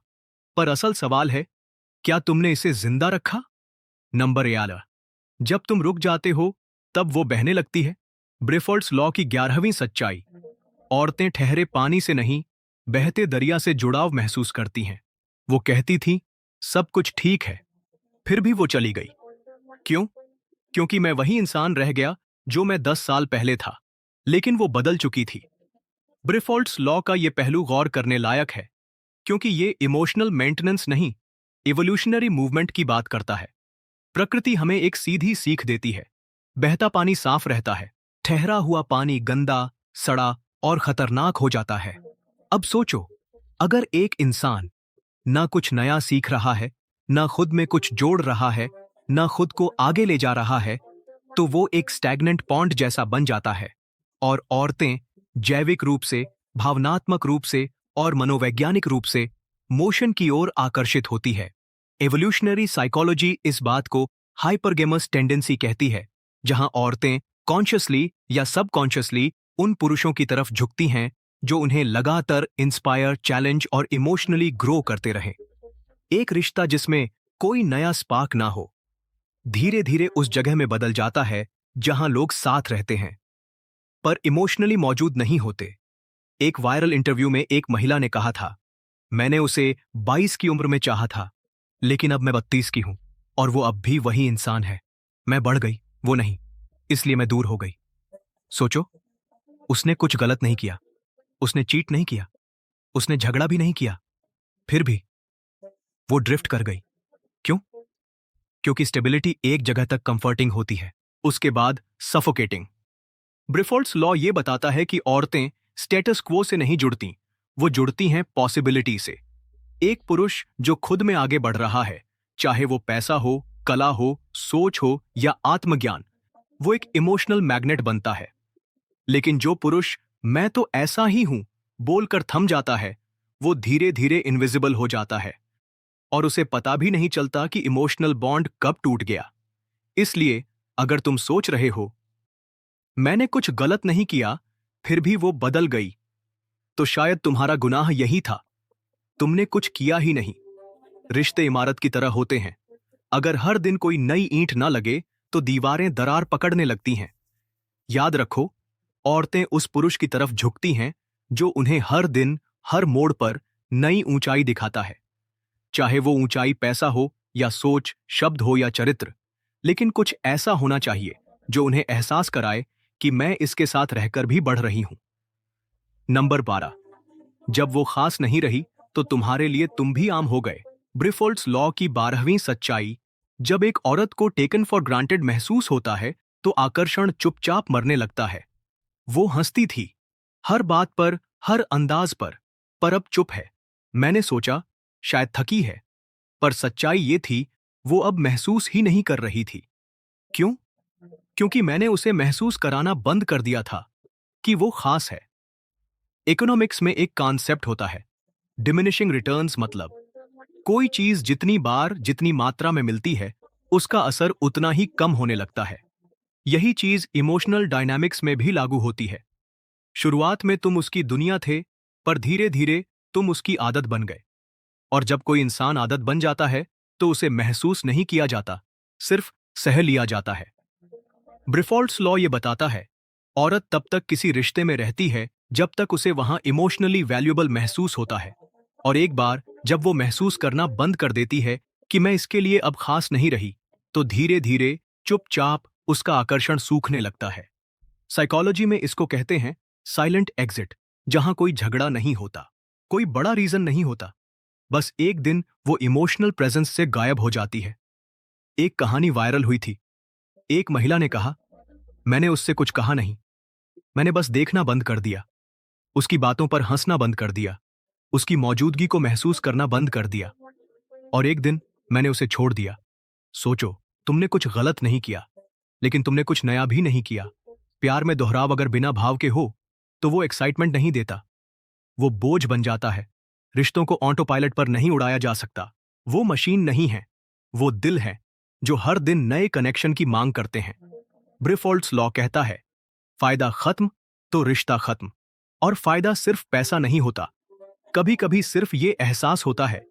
Speaker 1: पर असल सवाल है क्या तुमने इसे जिंदा रखा? नंबर याला, जब तुम रुक जाते हो तब वो बहने लगती है। ब्रिफोल्ट्स लॉ की 11वीं सच्चाई, औरतें ठहरे पानी से नहीं, बहते दरिया से जुड़ाव महसूस करती हैं। वो कहती थी सब कुछ ठीक है, फिर भी वो चली गई। क्यों? क्योंकि मैं वही इंसान रह गया जो मैं 10 साल पहले था, लेकिन वो बदल चुकी थी। ब्रिफोल्ट्स लॉ का ये पहलू गौर करने लायक है, क्योंकि ये इमोशनल मेंटेनेंस नहीं, इवोल्यूशनरी मूवमेंट की बात करता है। प्रकृति हमें एक सीधी सीख देती है, बहता पानी साफ रहता है, ठहरा हुआ पानी गंदा, सड़ा और खतरनाक हो जाता है। अब सोचो, अगर एक इंसान ना कुछ नया सीख रहा है, ना खुद में कुछ जोड़ रहा है, ना खुद को आगे ले जा रहा है, तो वो एक स्टैग्नेंट पॉन्ड जैसा बन जाता है। और औरतें जैविक रूप से, भावनात्मक रूप से और मनोवैज्ञानिक रूप से मोशन की ओर आकर्षित होती है। एवोल्यूशनरी साइकोलॉजी इस बात को हाइपरगेमस टेंडेंसी कहती है, जहां औरतें कॉन्शियसली या सबकॉन्शियसली उन पुरुषों की तरफ झुकती हैं जो उन्हें लगातार इंस्पायर, चैलेंज और इमोशनली ग्रो करते रहे। एक रिश्ता जिसमें कोई नया स्पार्क ना हो धीरे धीरे उस जगह में बदल जाता है जहां लोग साथ रहते हैं पर इमोशनली मौजूद नहीं होते। एक वायरल इंटरव्यू में एक महिला ने कहा था, मैंने उसे 22 की उम्र में चाहा था, लेकिन अब मैं 32 की हूं और वो अब भी वही इंसान है। मैं बढ़ गई, वो नहीं, इसलिए मैं दूर हो गई। सोचो, उसने कुछ गलत नहीं किया, उसने चीट नहीं किया, उसने झगड़ा भी नहीं किया, फिर भी वो ड्रिफ्ट कर गई। क्यों? क्योंकि स्टेबिलिटी एक जगह तक कंफर्टिंग होती है, उसके बाद सफोकेटिंग। ब्रिफोल्ट्स लॉ ये बताता है कि औरतें स्टेटस क्वो से नहीं जुड़ती, वो जुड़ती हैं पॉसिबिलिटी से। एक पुरुष जो खुद में आगे बढ़ रहा है, चाहे वो पैसा हो, कला हो, सोच हो या आत्मज्ञान, वो एक इमोशनल मैग्नेट बनता है। लेकिन जो पुरुष मैं तो ऐसा ही हूं बोलकर थम जाता है, वो धीरे धीरे इनविजिबल हो जाता है और उसे पता भी नहीं चलता कि इमोशनल बॉन्ड कब टूट गया। इसलिए अगर तुम सोच रहे हो मैंने कुछ गलत नहीं किया फिर भी वो बदल गई, तो शायद तुम्हारा गुनाह यही था, तुमने कुछ किया ही नहीं। रिश्ते इमारत की तरह होते हैं, अगर हर दिन कोई नई ईंट ना लगे तो दीवारें दरार पकड़ने लगती हैं। याद रखो, औरतें उस पुरुष की तरफ झुकती हैं जो उन्हें हर दिन, हर मोड़ पर नई ऊंचाई दिखाता है। चाहे वो ऊंचाई पैसा हो या सोच, शब्द हो या चरित्र, लेकिन कुछ ऐसा होना चाहिए जो उन्हें एहसास कराए कि मैं इसके साथ रहकर भी बढ़ रही हूं। नंबर 12, जब वो खास नहीं रही तो तुम्हारे लिए तुम भी आम हो गए। ब्रिफोल्ट्स लॉ की 12वीं सच्चाई, जब एक औरत को टेकन फॉर ग्रांटेड महसूस होता है तो आकर्षण चुपचाप मरने लगता है। वो हंसती थी हर बात पर, हर अंदाज पर अब चुप है। मैंने सोचा शायद थकी है, पर सच्चाई ये थी वो अब महसूस ही नहीं कर रही थी। क्यों? क्योंकि मैंने उसे महसूस कराना बंद कर दिया था कि वो खास है। इकोनॉमिक्स में एक कॉन्सेप्ट होता है डिमिनिशिंग रिटर्न्स, मतलब कोई चीज जितनी बार, जितनी मात्रा में मिलती है उसका असर उतना ही कम होने लगता है। यही चीज इमोशनल डायनामिक्स में भी लागू होती है। शुरुआत में तुम उसकी दुनिया थे, पर धीरे धीरे तुम उसकी आदत बन गए। और जब कोई इंसान आदत बन जाता है तो उसे महसूस नहीं किया जाता, सिर्फ सह लिया जाता है। ब्रिफोल्ट्स लॉ ये बताता है औरत तब तक किसी रिश्ते में रहती है जब तक उसे वहां इमोशनली वैल्यूएबल महसूस होता है, और एक बार जब वो महसूस करना बंद कर देती है कि मैं इसके लिए अब खास नहीं रही, तो धीरे धीरे चुपचाप उसका आकर्षण सूखने लगता है। साइकोलॉजी में इसको कहते हैं साइलेंट एग्जिट, जहां कोई झगड़ा नहीं होता, कोई बड़ा रीजन नहीं होता, बस एक दिन वो इमोशनल प्रेजेंस से गायब हो जाती है। एक कहानी वायरल हुई थी। एक महिला ने कहा, मैंने उससे कुछ कहा नहीं, मैंने बस देखना बंद कर दिया, उसकी बातों पर हंसना बंद कर दिया, उसकी मौजूदगी को महसूस करना बंद कर दिया, और एक दिन मैंने उसे छोड़ दिया। सोचो, तुमने कुछ गलत नहीं किया, लेकिन तुमने कुछ नया भी नहीं किया। प्यार में दोहराव अगर बिना भाव के हो तो वो एक्साइटमेंट नहीं देता, वो बोझ बन जाता है। रिश्तों को ऑटो पायलट पर नहीं उड़ाया जा सकता। वो मशीन नहीं है, वो दिल है जो हर दिन नए कनेक्शन की मांग करते हैं। ब्रिफोल्ड्स लॉ कहता है, फायदा खत्म तो रिश्ता खत्म। और फायदा सिर्फ पैसा नहीं होता, कभी कभी सिर्फ ये एहसास होता है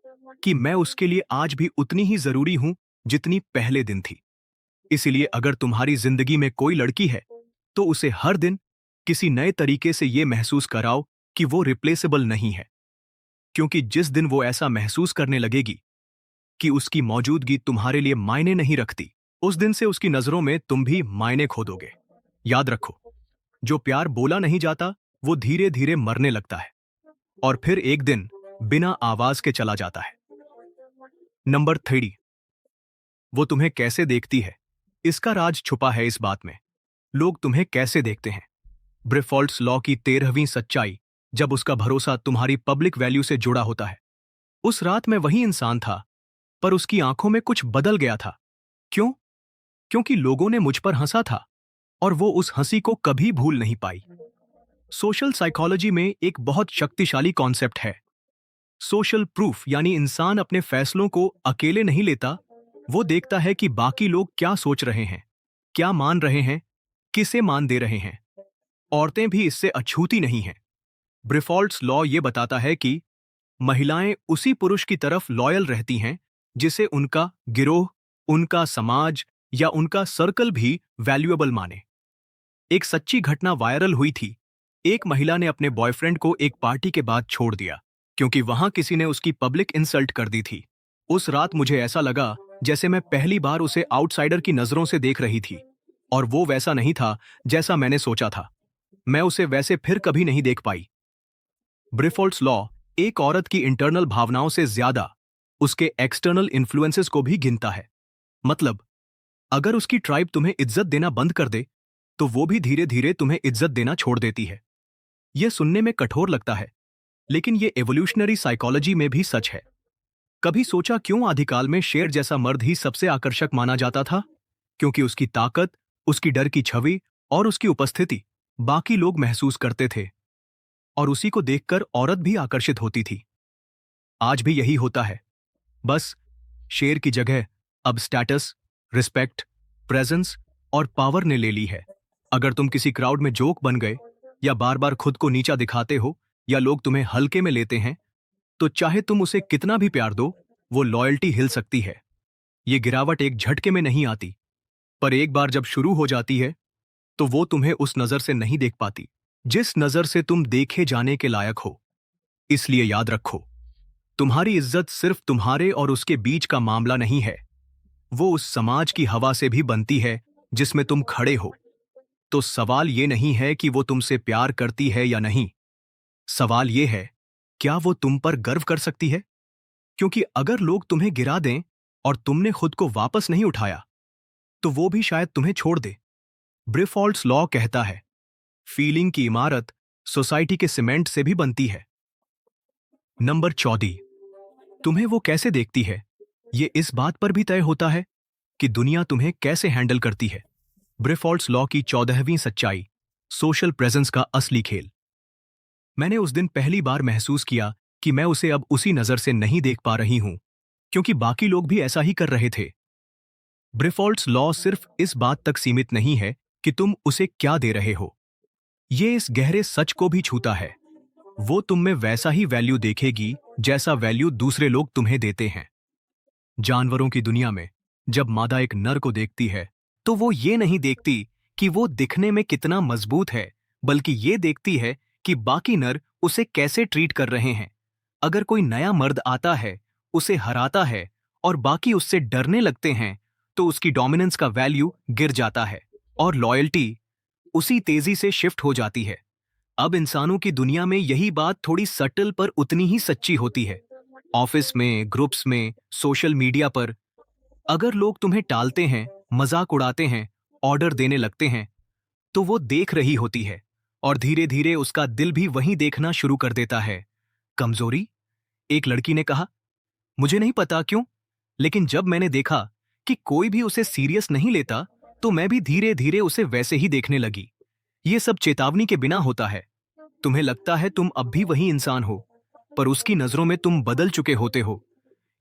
Speaker 1: कि मैं उसके लिए आज भी उतनी ही जरूरी हूं जितनी पहले दिन थी। इसीलिए अगर तुम्हारी जिंदगी में कोई लड़की है तो उसे हर दिन किसी नए तरीके से यह महसूस कराओ कि वो रिप्लेसेबल नहीं है। क्योंकि जिस दिन वो ऐसा महसूस करने लगेगी कि उसकी मौजूदगी तुम्हारे लिए मायने नहीं रखती, उस दिन से उसकी नजरों में तुम भी मायने खो दोगे। याद रखो, जो प्यार बोला नहीं जाता वो धीरे धीरे मरने लगता है, और फिर एक दिन बिना आवाज के चला जाता है। नंबर 3, वो तुम्हें कैसे देखती है। इसका राज छुपा है इस बात में, लोग तुम्हें कैसे देखते हैं। ब्रिफोल्ड्स लॉ की 13वीं सच्चाई, जब उसका भरोसा तुम्हारी पब्लिक वैल्यू से जुड़ा होता है। उस रात में वही इंसान था, पर उसकी आंखों में कुछ बदल गया था। क्यों? क्योंकि लोगों ने मुझ पर हंसा था, और वो उस हंसी को कभी भूल नहीं पाई। सोशल साइकोलॉजी में एक बहुत शक्तिशाली कॉन्सेप्ट है, सोशल प्रूफ। यानी इंसान अपने फैसलों को अकेले नहीं लेता, वो देखता है कि बाकी लोग क्या सोच रहे हैं, क्या मान रहे हैं, किसे मान दे रहे हैं। औरतें भी इससे अछूती नहीं हैं। ब्रिफोल्ड्स लॉ ये बताता है कि महिलाएं उसी पुरुष की तरफ लॉयल रहती हैं जिसे उनका गिरोह, उनका समाज या उनका सर्कल भी वैल्यूएबल माने। एक सच्ची घटना वायरल हुई थी। एक महिला ने अपने बॉयफ्रेंड को एक पार्टी के बाद छोड़ दिया क्योंकि वहां किसी ने उसकी पब्लिक इंसल्ट कर दी थी। उस रात मुझे ऐसा लगा जैसे मैं पहली बार उसे आउटसाइडर की नजरों से देख रही थी, और वो वैसा नहीं था जैसा मैंने सोचा था। मैं उसे वैसे फिर कभी नहीं देख पाई। ब्रिफोल्ड्स लॉ एक औरत की इंटरनल भावनाओं से ज्यादा उसके एक्सटर्नल इन्फ्लुएंसेस को भी गिनता है। मतलब, अगर उसकी ट्राइब तुम्हें इज्जत देना बंद कर दे तो वो भी धीरे धीरे तुम्हें इज्जत देना छोड़ देती है। यह सुनने में कठोर लगता है, लेकिन यह एवोल्यूशनरी साइकोलॉजी में भी सच है। कभी सोचा क्यों आदिकाल में शेर जैसा मर्द ही सबसे आकर्षक माना जाता था? क्योंकि उसकी ताकत, उसकी डर की छवि और उसकी उपस्थिति बाकी लोग महसूस करते थे, और उसी को देखकर औरत भी आकर्षित होती थी। आज भी यही होता है, बस शेर की जगह अब स्टेटस, रिस्पेक्ट, प्रेजेंस और पावर ने ले ली है। अगर तुम किसी क्राउड में जोक बन गए, या बार बार खुद को नीचा दिखाते हो, या लोग तुम्हें हल्के में लेते हैं, तो चाहे तुम उसे कितना भी प्यार दो, वो लॉयल्टी हिल सकती है। ये गिरावट एक झटके में नहीं आती, पर एक बार जब शुरू हो जाती है तो वो तुम्हें उस नजर से नहीं देख पाती जिस नजर से तुम देखे जाने के लायक हो। इसलिए याद रखो, तुम्हारी इज्जत सिर्फ तुम्हारे और उसके बीच का मामला नहीं है, वो उस समाज की हवा से भी बनती है जिसमें तुम खड़े हो। तो सवाल ये नहीं है कि वो तुमसे प्यार करती है या नहीं, सवाल ये है, क्या वो तुम पर गर्व कर सकती है? क्योंकि अगर लोग तुम्हें गिरा दें और तुमने खुद को वापस नहीं उठाया, तो वो भी शायद तुम्हें छोड़ दे। ब्रिफोल्ड्स लॉ कहता है, फीलिंग की इमारत सोसाइटी के सीमेंट से भी बनती है। नंबर 14, तुम्हें वो कैसे देखती है, ये इस बात पर भी तय होता है कि दुनिया तुम्हें कैसे हैंडल करती है। ब्रिफोल्ड्स लॉ की 14वीं सच्चाई, सोशल प्रेजेंस का असली खेल। मैंने उस दिन पहली बार महसूस किया कि मैं उसे अब उसी नजर से नहीं देख पा रही हूं, क्योंकि बाकी लोग भी ऐसा ही कर रहे थे। ब्रिफोल्ड्स लॉ सिर्फ इस बात तक सीमित नहीं है कि तुम उसे क्या दे रहे हो, ये इस गहरे सच को भी छूता है। वो तुम में वैसा ही वैल्यू देखेगी जैसा वैल्यू दूसरे लोग तुम्हें देते हैं। जानवरों की दुनिया में जब मादा एक नर को देखती है तो वो ये नहीं देखती कि वो दिखने में कितना मजबूत है, बल्कि ये देखती है कि बाकी नर उसे कैसे ट्रीट कर रहे हैं। अगर कोई नया मर्द आता है, उसे हराता है और बाकी उससे डरने लगते हैं, तो उसकी डोमिनेंस का वैल्यू गिर जाता है और लॉयल्टी उसी तेजी से शिफ्ट हो जाती है। अब इंसानों की दुनिया में यही बात थोड़ी सटल पर उतनी ही सच्ची होती है। ऑफिस में, ग्रुप्स में, सोशल मीडिया पर अगर लोग तुम्हें टालते हैं, मजाक उड़ाते हैं, ऑर्डर देने लगते हैं, तो वो देख रही होती है और धीरे धीरे उसका दिल भी वहीं देखना शुरू कर देता है। कमजोरी? एक लड़की ने कहा, मुझे नहीं पता क्यों, लेकिन जब मैंने देखा कि कोई भी उसे सीरियस नहीं लेता, तो मैं भी धीरे धीरे उसे वैसे ही देखने लगी। ये सब चेतावनी के बिना होता है। तुम्हें लगता है तुम अब भी वही इंसान हो, पर उसकी नजरों में तुम बदल चुके होते हो,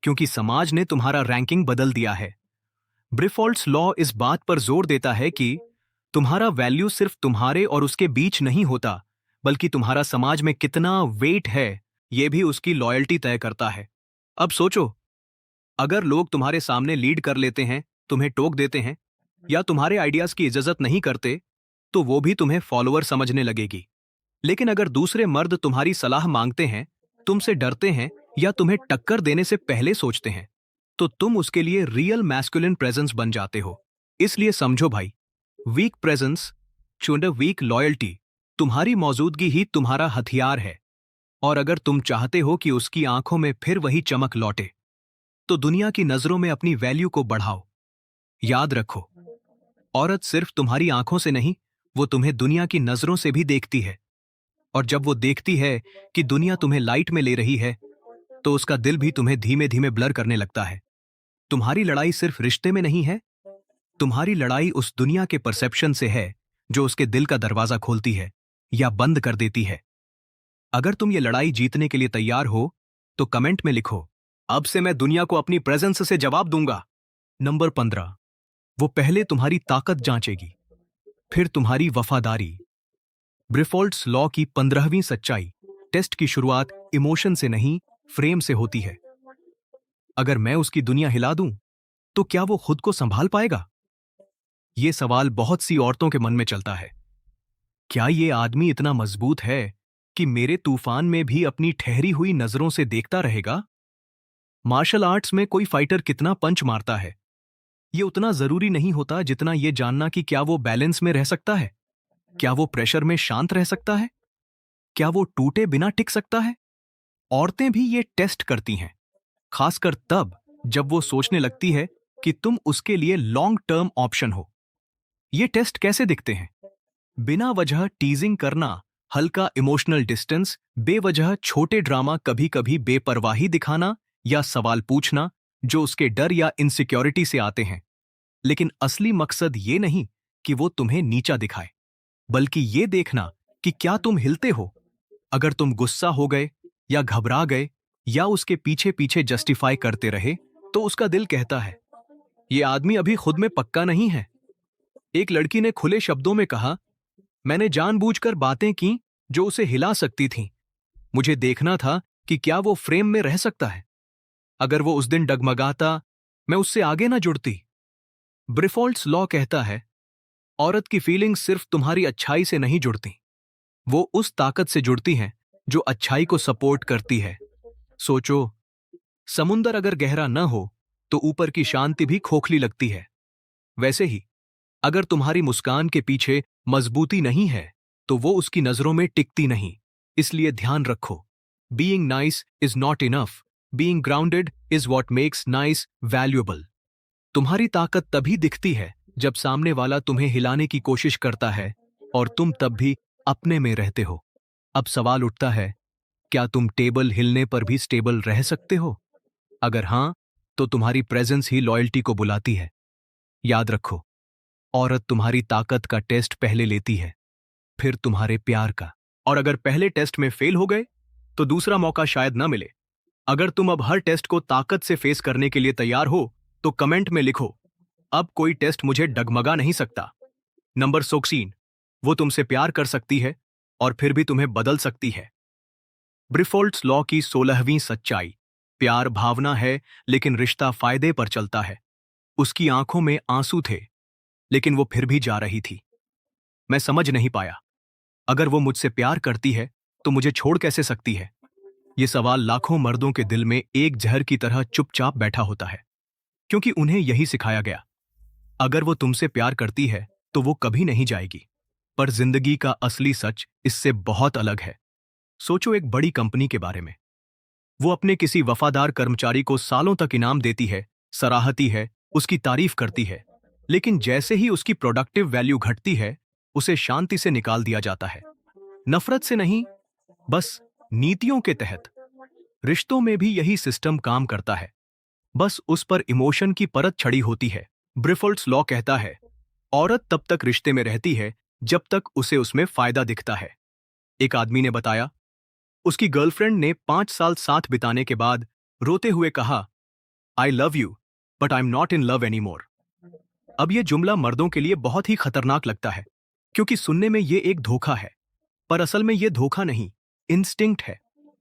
Speaker 1: क्योंकि समाज ने तुम्हारा रैंकिंग बदल दिया है। ब्रिफोल्ट्स लॉ इस बात पर जोर देता है कि तुम्हारा वैल्यू सिर्फ तुम्हारे और उसके बीच नहीं होता, बल्कि तुम्हारा समाज में कितना वेट है, यह भी उसकी लॉयल्टी तय करता है। अब सोचो, अगर लोग तुम्हारे सामने लीड कर लेते हैं, तुम्हें टोक देते हैं, या तुम्हारे आइडियाज की इज्जत नहीं करते, तो वो भी तुम्हें फॉलोअर समझने लगेगी। लेकिन अगर दूसरे मर्द तुम्हारी सलाह मांगते हैं, तुमसे डरते हैं या तुम्हें टक्कर देने से पहले सोचते हैं, तो तुम उसके लिए रियल मैस्कुलिन प्रेजेंस बन जाते हो। इसलिए समझो भाई, वीक प्रेजेंस चुंड वीक लॉयल्टी, तुम्हारी मौजूदगी ही तुम्हारा हथियार है। और अगर तुम चाहते हो कि उसकी आंखों में फिर वही चमक लौटे, तो दुनिया की नजरों में अपनी वैल्यू को बढ़ाओ। याद रखो, औरत सिर्फ तुम्हारी आंखों से नहीं, वो तुम्हें दुनिया की नजरों से भी देखती है। और जब वो देखती है कि दुनिया तुम्हें लाइट में ले रही है, तो उसका दिल भी तुम्हें धीमे धीमे ब्लर करने लगता है। तुम्हारी लड़ाई सिर्फ रिश्ते में नहीं है, तुम्हारी लड़ाई उस दुनिया के परसेप्शन से है जो उसके दिल का दरवाजा खोलती है या बंद कर देती है। अगर तुम ये लड़ाई जीतने के लिए तैयार हो, तो कमेंट में लिखो, अब से मैं दुनिया को अपनी प्रेजेंस से जवाब दूंगा। नंबर 15, वो पहले तुम्हारी ताकत जांचेगी, फिर तुम्हारी वफादारी। ब्रिफोल्ट्स लॉ की 15वीं सच्चाई, टेस्ट की शुरुआत इमोशन से नहीं, फ्रेम से होती है। अगर मैं उसकी दुनिया हिला दूं, तो क्या वो खुद को संभाल पाएगा? ये सवाल बहुत सी औरतों के मन में चलता है। क्या ये आदमी इतना मजबूत है कि मेरे तूफान में भी अपनी ठहरी हुई नजरों से देखता रहेगा? मार्शल आर्ट्स में कोई फाइटर कितना पंच मारता है, ये उतना जरूरी नहीं होता जितना ये जानना कि क्या वो बैलेंस में रह सकता है, क्या वो प्रेशर में शांत रह सकता है, क्या वो टूटे बिना टिक सकता है। औरतें भी ये टेस्ट करती हैं, खासकर तब जब वो सोचने लगती है कि तुम उसके लिए लॉन्ग टर्म ऑप्शन हो। ये टेस्ट कैसे दिखते हैं? बिना वजह टीजिंग करना, हल्का इमोशनल डिस्टेंस, बेवजह छोटे ड्रामा, कभी कभी बेपरवाही दिखाना या सवाल पूछना जो उसके डर या इनसिक्योरिटी से आते हैं। लेकिन असली मकसद ये नहीं कि वो तुम्हें नीचा दिखाए, बल्कि ये देखना कि क्या तुम हिलते हो। अगर तुम गुस्सा हो गए या घबरा गए या उसके पीछे पीछे जस्टिफाई करते रहे, तो उसका दिल कहता है, ये आदमी अभी खुद में पक्का नहीं है। एक लड़की ने खुले शब्दों में कहा, मैंने जानबूझकर बातें की जो उसे हिला सकती थीं। मुझे देखना था कि क्या वो फ्रेम में रह सकता है। अगर वो उस दिन डगमगाता, मैं उससे आगे ना जुड़ती। ब्रिफोल्ट्स लॉ कहता है, औरत की फीलिंग्स सिर्फ तुम्हारी अच्छाई से नहीं जुड़ती, वो उस ताकत से जुड़ती हैं जो अच्छाई को सपोर्ट करती है। सोचो, समुंदर अगर गहरा न हो, तो ऊपर की शांति भी खोखली लगती है। वैसे ही, अगर तुम्हारी मुस्कान के पीछे मजबूती नहीं है, तो वो उसकी नजरों में टिकती नहीं। इसलिए ध्यान रखो, being nice is not enough, being grounded is what makes nice valuable. तुम्हारी ताकत तभी दिखती है जब सामने वाला तुम्हें हिलाने की कोशिश करता है और तुम तब भी अपने में रहते हो। अब सवाल उठता है, क्या तुम टेबल हिलने पर भी स्टेबल रह सकते हो? अगर हां, तो तुम्हारी प्रेजेंस ही लॉयल्टी को बुलाती है। याद रखो, औरत तुम्हारी ताकत का टेस्ट पहले लेती है, फिर तुम्हारे प्यार का। और अगर पहले टेस्ट में फेल हो गए, तो दूसरा मौका शायद ना मिले। अगर तुम अब हर टेस्ट को ताकत से फेस करने के लिए तैयार हो, तो कमेंट में लिखो, अब कोई टेस्ट मुझे डगमगा नहीं सकता। नंबर 16, वो तुमसे प्यार कर सकती है और फिर भी तुम्हें बदल सकती है। ब्रिफोल्ट्स लॉ की 16वीं सच्चाई, प्यार भावना है, लेकिन रिश्ता फायदे पर चलता है। उसकी आंखों में आंसू थे, लेकिन वो फिर भी जा रही थी। मैं समझ नहीं पाया। अगर वो मुझसे प्यार करती है तो मुझे छोड़ कैसे सकती है? ये सवाल लाखों मर्दों के दिल में एक जहर की तरह चुपचाप बैठा होता है, क्योंकि उन्हें यही सिखाया गया, अगर वो तुमसे प्यार करती है तो वो कभी नहीं जाएगी। पर जिंदगी का असली सच इससे बहुत अलग है। सोचो एक बड़ी कंपनी के बारे में। वो अपने किसी वफादार कर्मचारी को सालों तक इनाम देती है, सराहती है, उसकी तारीफ करती है, लेकिन जैसे ही उसकी प्रोडक्टिव वैल्यू घटती है, उसे शांति से निकाल दिया जाता है। नफरत से नहीं, बस नीतियों के तहत। रिश्तों में भी यही सिस्टम काम करता है, बस उस पर इमोशन की परत छड़ी होती है। ब्रिफोल्ड्स लॉ कहता है, औरत तब तक रिश्ते में रहती है जब तक उसे उसमें फायदा दिखता है। एक आदमी ने बताया, उसकी गर्लफ्रेंड ने 5 साल साथ बिताने के बाद रोते हुए कहा, I love you but I am not in love any more. अब यह जुमला मर्दों के लिए बहुत ही खतरनाक लगता है, क्योंकि सुनने में यह एक धोखा है, पर असल में यह धोखा नहीं, इंस्टिंक्ट है।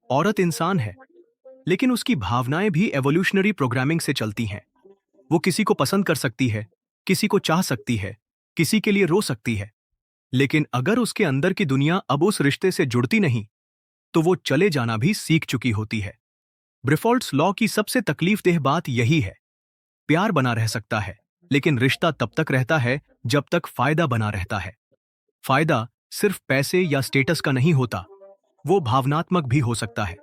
Speaker 1: औरत इंसान है, लेकिन उसकी भावनाएं भी एवोल्यूशनरी प्रोग्रामिंग से चलती हैं। वो किसी को पसंद कर सकती है, किसी को चाह सकती है, किसी के लिए रो सकती है, लेकिन अगर उसके अंदर की दुनिया अब उस रिश्ते से जुड़ती नहीं, तो वो चले जाना भी सीख चुकी होती है। ब्रिफोल्ड्स लॉ की सबसे तकलीफदेह बात यही है, प्यार बना रह सकता है, लेकिन रिश्ता तब तक रहता है जब तक फायदा बना रहता है। फायदा सिर्फ पैसे या स्टेटस का नहीं होता, वो भावनात्मक भी हो सकता है,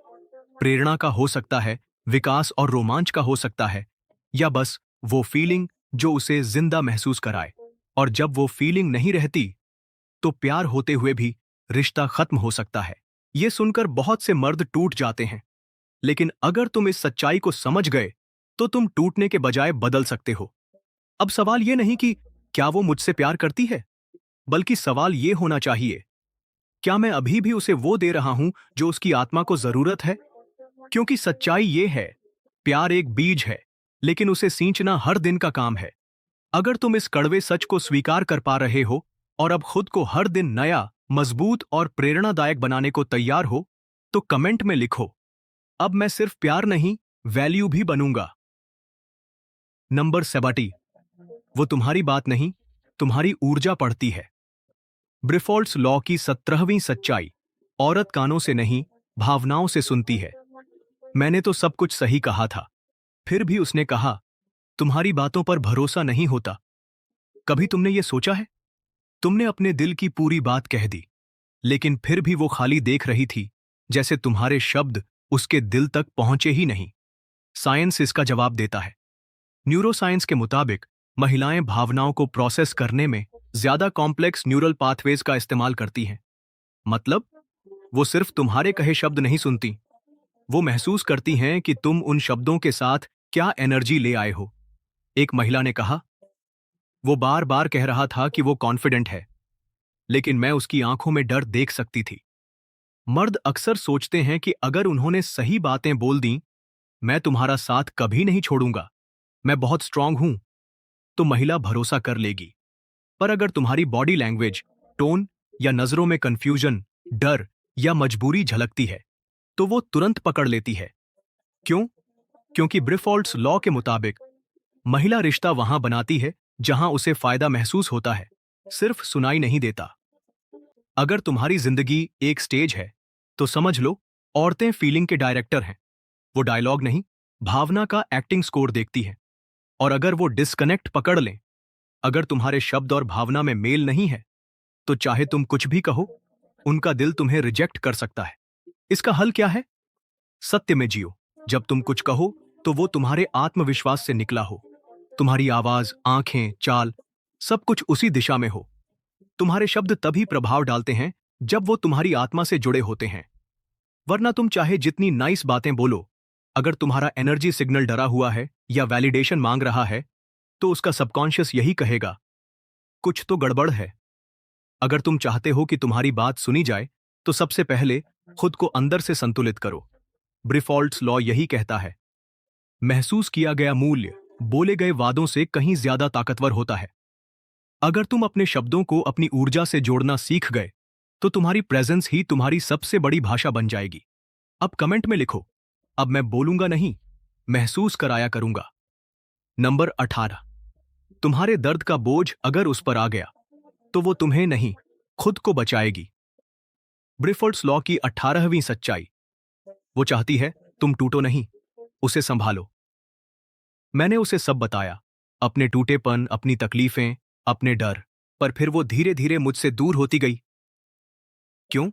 Speaker 1: प्रेरणा का हो सकता है, विकास और रोमांच का हो सकता है, या बस वो फीलिंग जो उसे जिंदा महसूस कराए। और जब वो फीलिंग नहीं रहती, तो प्यार होते हुए भी रिश्ता खत्म हो सकता है। ये सुनकर बहुत से मर्द टूट जाते हैं, लेकिन अगर तुम इस सच्चाई को समझ गए, तो तुम टूटने के बजाय बदल सकते हो। अब सवाल ये नहीं कि क्या वो मुझसे प्यार करती है, बल्कि सवाल ये होना चाहिए, क्या मैं अभी भी उसे वो दे रहा हूं जो उसकी आत्मा को जरूरत है? क्योंकि सच्चाई ये है, प्यार एक बीज है, लेकिन उसे सींचना हर दिन का काम है। अगर तुम इस कड़वे सच को स्वीकार कर पा रहे हो और अब खुद को हर दिन नया, मजबूत और प्रेरणादायक बनाने को तैयार हो, तो कमेंट में लिखो, अब मैं सिर्फ प्यार नहीं, वैल्यू भी बनूंगा। नंबर 70, वो तुम्हारी बात नहीं, तुम्हारी ऊर्जा पढ़ती है। ब्रिफोल्ड्स लॉ की 17वीं सच्चाई, औरत कानों से नहीं, भावनाओं से सुनती है। मैंने तो सब कुछ सही कहा था, फिर भी उसने कहा, तुम्हारी बातों पर भरोसा नहीं होता। कभी तुमने ये सोचा है? तुमने अपने दिल की पूरी बात कह दी, लेकिन फिर भी वो खाली देख रही थी, जैसे तुम्हारे शब्द उसके दिल तक पहुंचे ही नहीं। साइंस इसका जवाब देता है। न्यूरोसाइंस के मुताबिक महिलाएं भावनाओं को प्रोसेस करने में ज्यादा कॉम्प्लेक्स न्यूरल पाथवेज का इस्तेमाल करती हैं। मतलब, वो सिर्फ तुम्हारे कहे शब्द नहीं सुनती, वो महसूस करती हैं कि तुम उन शब्दों के साथ क्या एनर्जी ले आए हो। एक महिला ने कहा, वो बार बार कह रहा था कि वो कॉन्फिडेंट है, लेकिन मैं उसकी आंखों में डर देख सकती थी। मर्द अक्सर सोचते हैं कि अगर उन्होंने सही बातें बोल दी, मैं तुम्हारा साथ कभी नहीं छोड़ूंगा, मैं बहुत स्ट्रांग हूं, तो महिला भरोसा कर लेगी। पर अगर तुम्हारी बॉडी लैंग्वेज, टोन या नजरों में कंफ्यूजन, डर या मजबूरी झलकती है, तो वो तुरंत पकड़ लेती है। क्यों? क्योंकि ब्रिफोल्ड्स लॉ के मुताबिक महिला रिश्ता वहां बनाती है जहां उसे फायदा महसूस होता है, सिर्फ सुनाई नहीं देता। अगर तुम्हारी जिंदगी एक स्टेज है, तो समझ लो, औरतें फीलिंग के डायरेक्टर हैं। वो डायलॉग नहीं, भावना का एक्टिंग स्कोर देखती है। और अगर वो डिस्कनेक्ट पकड़ लें, अगर तुम्हारे शब्द और भावना में मेल नहीं है, तो चाहे तुम कुछ भी कहो, उनका दिल तुम्हें रिजेक्ट कर सकता है। इसका हल क्या है? सत्य में जियो। जब तुम कुछ कहो, तो वो तुम्हारे आत्मविश्वास से निकला हो। तुम्हारी आवाज, आंखें, चाल, सब कुछ उसी दिशा में हो। तुम्हारे शब्द तभी प्रभाव डालते हैं जब वो तुम्हारी आत्मा से जुड़े होते हैं। वरना तुम चाहे जितनी नाइस बातें बोलो, अगर तुम्हारा एनर्जी सिग्नल डरा हुआ है या वैलिडेशन मांग रहा है, तो उसका सबकॉन्शियस यही कहेगा, कुछ तो गड़बड़ है। अगर तुम चाहते हो कि तुम्हारी बात सुनी जाए, तो सबसे पहले खुद को अंदर से संतुलित करो। ब्रिफोल्ड्स लॉ यही कहता है, महसूस किया गया मूल्य बोले गए वादों से कहीं ज्यादा ताकतवर होता है। अगर तुम अपने शब्दों को अपनी ऊर्जा से जोड़ना सीख गए, तो तुम्हारी प्रेजेंस ही तुम्हारी सबसे बड़ी भाषा बन जाएगी। अब कमेंट में लिखो, अब मैं बोलूंगा नहीं, महसूस कराया करूंगा। नंबर 18, तुम्हारे दर्द का बोझ अगर उस पर आ गया, तो वो तुम्हें नहीं, खुद को बचाएगी। ब्रिफोर्ड्स लॉ की 18वीं सच्चाई। वो चाहती है तुम टूटो नहीं, उसे संभालो। मैंने उसे सब बताया, अपने टूटेपन, अपनी तकलीफें, अपने डर। पर फिर वो धीरे धीरे मुझसे दूर होती गई। क्यों?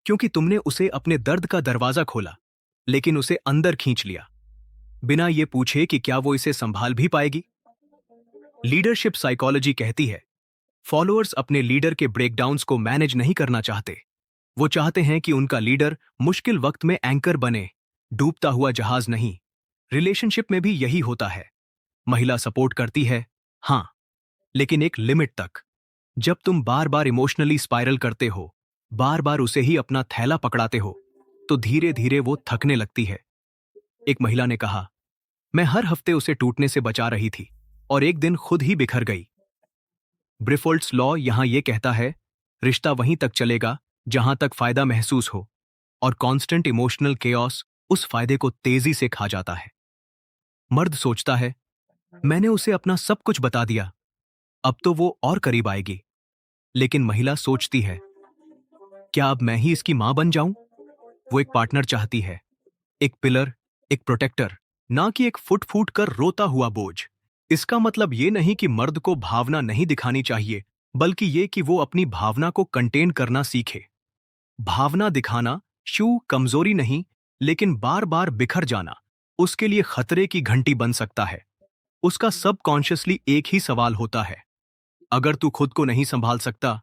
Speaker 1: क्योंकि तुमने उसे अपने दर्द का दरवाजा खोला, लेकिन उसे अंदर खींच लिया, बिना ये पूछे कि क्या वो इसे संभाल भी पाएगी। लीडरशिप साइकोलॉजी कहती है, फॉलोअर्स अपने लीडर के ब्रेकडाउन्स को मैनेज नहीं करना चाहते। वो चाहते हैं कि उनका लीडर मुश्किल वक्त में एंकर बने, डूबता हुआ जहाज नहीं। रिलेशनशिप में भी यही होता है। महिला सपोर्ट करती है, हां, लेकिन एक लिमिट तक। जब तुम बार बार इमोशनली स्पाइरल करते हो, बार बार उसे ही अपना थैला पकड़ाते हो, तो धीरे धीरे वो थकने लगती है। एक महिला ने कहा, मैं हर हफ्ते उसे टूटने से बचा रही थी और एक दिन खुद ही बिखर गई। ब्रिफोल्ड्स लॉ यहां यह कहता है, रिश्ता वहीं तक चलेगा जहां तक फायदा महसूस हो, और कांस्टेंट इमोशनल केओस उस फायदे को तेजी से खा जाता है। मर्द सोचता है, मैंने उसे अपना सब कुछ बता दिया, अब तो वो और करीब आएगी। लेकिन महिला सोचती है, क्या अब मैं ही इसकी मां बन जाऊं? वो एक पार्टनर चाहती है, एक पिलर, एक प्रोटेक्टर, ना कि एक फुट फूट कर रोता हुआ बोझ। इसका मतलब ये नहीं कि मर्द को भावना नहीं दिखानी चाहिए, बल्कि ये कि वो अपनी भावना को कंटेन करना सीखे। भावना दिखाना कमजोरी नहीं, लेकिन बार बार बिखर जाना उसके लिए खतरे की घंटी बन सकता है। उसका सबकॉन्शियसली एक ही सवाल होता है, अगर तू खुद को नहीं संभाल सकता,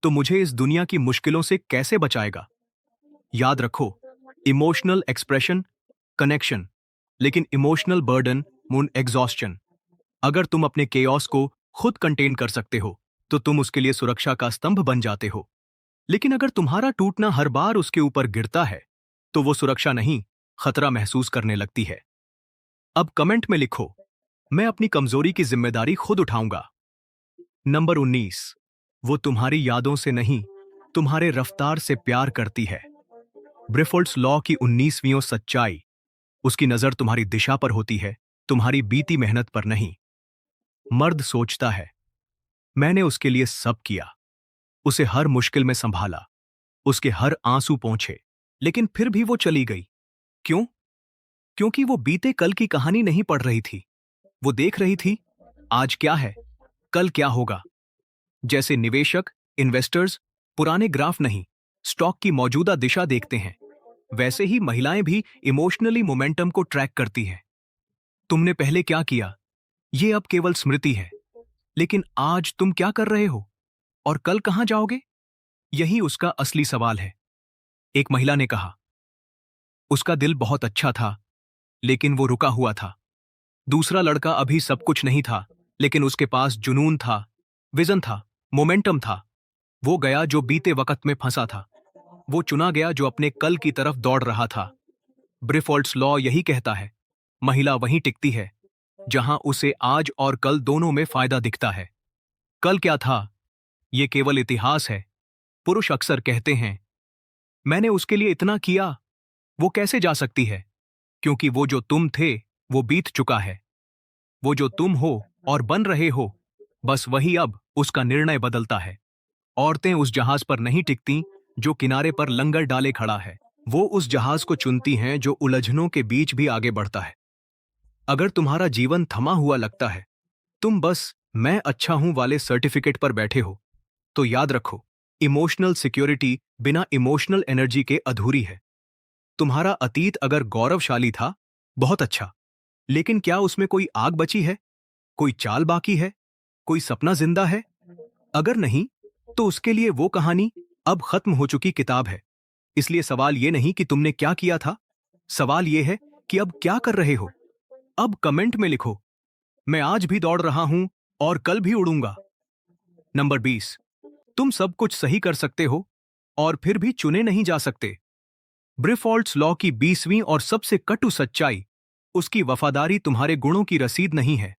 Speaker 1: तो मुझे इस दुनिया की मुश्किलों से कैसे बचाएगा? याद रखो, इमोशनल एक्सप्रेशन, कनेक्शन, लेकिन इमोशनल बर्डन मून एग्जॉस्शन। अगर तुम अपने केओस को खुद कंटेन कर सकते हो, तो तुम उसके लिए सुरक्षा का स्तंभ बन जाते हो। लेकिन अगर तुम्हारा टूटना हर बार उसके ऊपर गिरता है, तो वो सुरक्षा नहीं, खतरा महसूस करने लगती है। अब कमेंट में लिखो, मैं अपनी कमजोरी की जिम्मेदारी खुद उठाऊंगा। नंबर 19, वो तुम्हारी यादों से नहीं, तुम्हारे रफ्तार से प्यार करती है। ब्रिफोल्ड्स लॉ की 19वीं सच्चाई। उसकी नजर तुम्हारी दिशा पर होती है, तुम्हारी बीती मेहनत पर नहीं। मर्द सोचता है, मैंने उसके लिए सब किया, उसे हर मुश्किल में संभाला, उसके हर आंसू पोंछे, लेकिन फिर भी वो चली गई। क्यों? क्योंकि वो बीते कल की कहानी नहीं पढ़ रही थी। वो देख रही थी, आज क्या है, कल क्या होगा। जैसे निवेशक, इन्वेस्टर्स पुराने ग्राफ नहीं, स्टॉक की मौजूदा दिशा देखते हैं, वैसे ही महिलाएं भी इमोशनली मोमेंटम को ट्रैक करती हैं। तुमने पहले क्या किया, ये अब केवल स्मृति है, लेकिन आज तुम क्या कर रहे हो और कल कहां जाओगे, यही उसका असली सवाल है। एक महिला ने कहा, उसका दिल बहुत अच्छा था, लेकिन वो रुका हुआ था। दूसरा लड़का अभी सब कुछ नहीं था, लेकिन उसके पास जुनून था, विजन था, मोमेंटम था। वो गया जो बीते वक्त में फंसा था, वो चुना गया जो अपने कल की तरफ दौड़ रहा था। ब्रिफोल्ड्स लॉ यही कहता है, महिला वहीं टिकती है जहां उसे आज और कल दोनों में फायदा दिखता है। कल क्या था, ये केवल इतिहास है। पुरुष अक्सर कहते हैं, मैंने उसके लिए इतना किया, वो कैसे जा सकती है? क्योंकि वो जो तुम थे, वो बीत चुका है। वो जो तुम हो और बन रहे हो, बस वही अब उसका निर्णय बदलता है। औरतें उस जहाज पर नहीं टिकती जो किनारे पर लंगर डाले खड़ा है, वो उस जहाज को चुनती हैं जो उलझनों के बीच भी आगे बढ़ता है। अगर तुम्हारा जीवन थमा हुआ लगता है, तुम बस मैं अच्छा हूं वाले सर्टिफिकेट पर बैठे हो, तो याद रखो, इमोशनल सिक्योरिटी बिना इमोशनल एनर्जी के अधूरी है। तुम्हारा अतीत अगर गौरवशाली था, बहुत अच्छा, लेकिन क्या उसमें कोई आग बची है, कोई चाल बाकी है, कोई सपना जिंदा है? अगर नहीं, तो उसके लिए वो कहानी अब खत्म हो चुकी किताब है। इसलिए सवाल ये नहीं कि तुमने क्या किया था, सवाल ये है कि अब क्या कर रहे हो। अब कमेंट में लिखो, मैं आज भी दौड़ रहा हूं और कल भी उड़ूंगा। नंबर 20, तुम सब कुछ सही कर सकते हो और फिर भी चुने नहीं जा सकते। ब्रिफोल्ड्स लॉ की 20वीं और सबसे कटु सच्चाई, उसकी वफादारी तुम्हारे गुणों की रसीद नहीं है।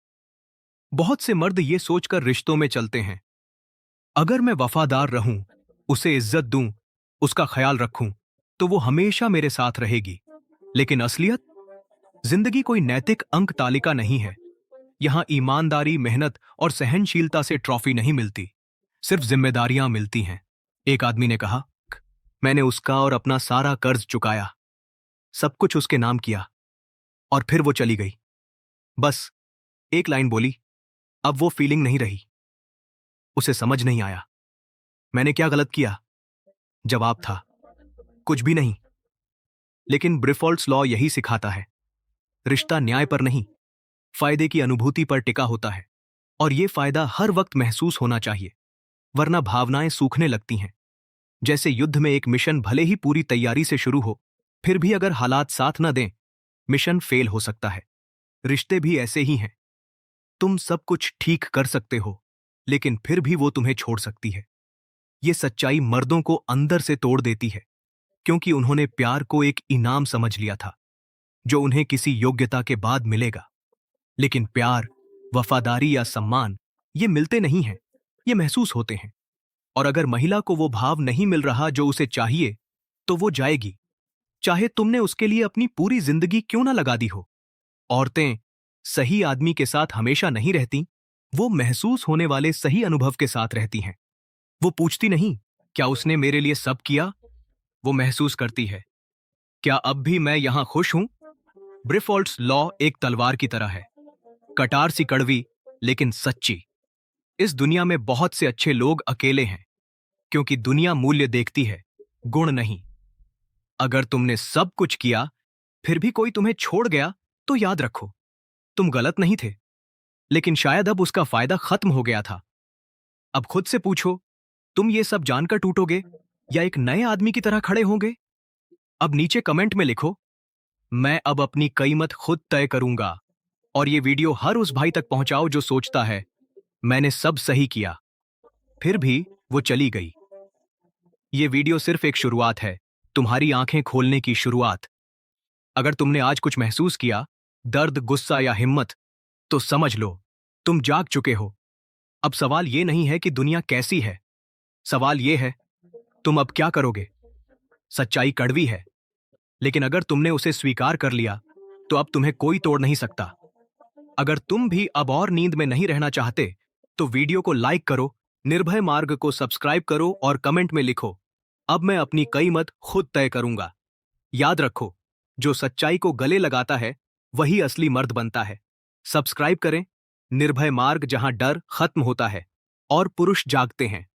Speaker 1: बहुत से मर्द ये सोचकर रिश्तों में चलते हैं, अगर मैं वफादार रहूं, उसे इज्जत दूं, उसका ख्याल रखूं, तो वो हमेशा मेरे साथ रहेगी। लेकिन असलियत, जिंदगी कोई नैतिक अंक तालिका नहीं है। यहां ईमानदारी, मेहनत और सहनशीलता से ट्रॉफी नहीं मिलती। सिर्फ जिम्मेदारियां मिलती हैं। एक आदमी ने कहा, मैंने उसका और अपना सारा कर्ज चुकाया, सब कुछ उसके नाम किया, और फिर वो चली गई। बस एक लाइन बोली, अब वो फीलिंग नहीं रही। उसे समझ नहीं आया, मैंने क्या गलत किया? जवाब था, कुछ भी नहीं। लेकिन ब्रिफॉल्ट्स लॉ यही सिखाता है, रिश्ता न्याय पर नहीं, फायदे की अनुभूति पर टिका होता है। और ये फायदा हर वक्त महसूस होना चाहिए, वरना भावनाएं सूखने लगती हैं। जैसे युद्ध में एक मिशन भले ही पूरी तैयारी से शुरू हो, फिर भी अगर हालात साथ न दें, मिशन फेल हो सकता है। रिश्ते भी ऐसे ही हैं। तुम सब कुछ ठीक कर सकते हो, लेकिन फिर भी वो तुम्हें छोड़ सकती है। ये सच्चाई मर्दों को अंदर से तोड़ देती है, क्योंकि उन्होंने प्यार को एक इनाम समझ लिया था, जो उन्हें किसी योग्यता के बाद मिलेगा। लेकिन प्यार, वफादारी या सम्मान ये मिलते नहीं हैं, ये महसूस होते हैं। और अगर महिला को वो भाव नहीं मिल रहा जो उसे चाहिए, तो वो जाएगी, चाहे तुमने उसके लिए अपनी पूरी जिंदगी क्यों ना लगा दी हो। औरतें सही आदमी के साथ हमेशा नहीं रहती, वो महसूस होने वाले सही अनुभव के साथ रहती हैं। वो पूछती नहीं, क्या उसने मेरे लिए सब किया? वो महसूस करती है, क्या अब भी मैं यहां खुश हूं? ब्रिफॉल्ट्स लॉ एक तलवार की तरह है, कटार सी कड़वी लेकिन सच्ची। इस दुनिया में बहुत से अच्छे लोग अकेले हैं, क्योंकि दुनिया मूल्य देखती है, गुण नहीं। अगर तुमने सब कुछ किया, फिर भी कोई तुम्हें छोड़ गया, तो याद रखो, तुम गलत नहीं थे, लेकिन शायद अब उसका फायदा खत्म हो गया था। अब खुद से पूछो, तुम ये सब जानकर टूटोगे या एक नए आदमी की तरह खड़े होंगे? अब नीचे कमेंट में लिखो, मैं अब अपनी कीमत खुद तय करूंगा। और ये वीडियो हर उस भाई तक पहुंचाओ जो सोचता है, मैंने सब सही किया, फिर भी वो चली गई। ये वीडियो सिर्फ एक शुरुआत है, तुम्हारी आंखें खोलने की शुरुआत। अगर तुमने आज कुछ महसूस किया, दर्द, गुस्सा या हिम्मत, तो समझ लो, तुम जाग चुके हो। अब सवाल ये नहीं है कि दुनिया कैसी है, सवाल ये है, तुम अब क्या करोगे? सच्चाई कड़वी है, लेकिन अगर तुमने उसे स्वीकार कर लिया, तो अब तुम्हें कोई तोड़ नहीं सकता। अगर तुम भी अब और नींद में नहीं रहना चाहते, तो वीडियो को लाइक करो, निर्भय मार्ग को सब्सक्राइब करो और कमेंट में लिखो, अब मैं अपनी कीमत खुद तय करूंगा। याद रखो, जो सच्चाई को गले लगाता है, वही असली मर्द बनता है। सब्सक्राइब करें, निर्भय मार्ग, जहां डर खत्म होता है और पुरुष जागते हैं।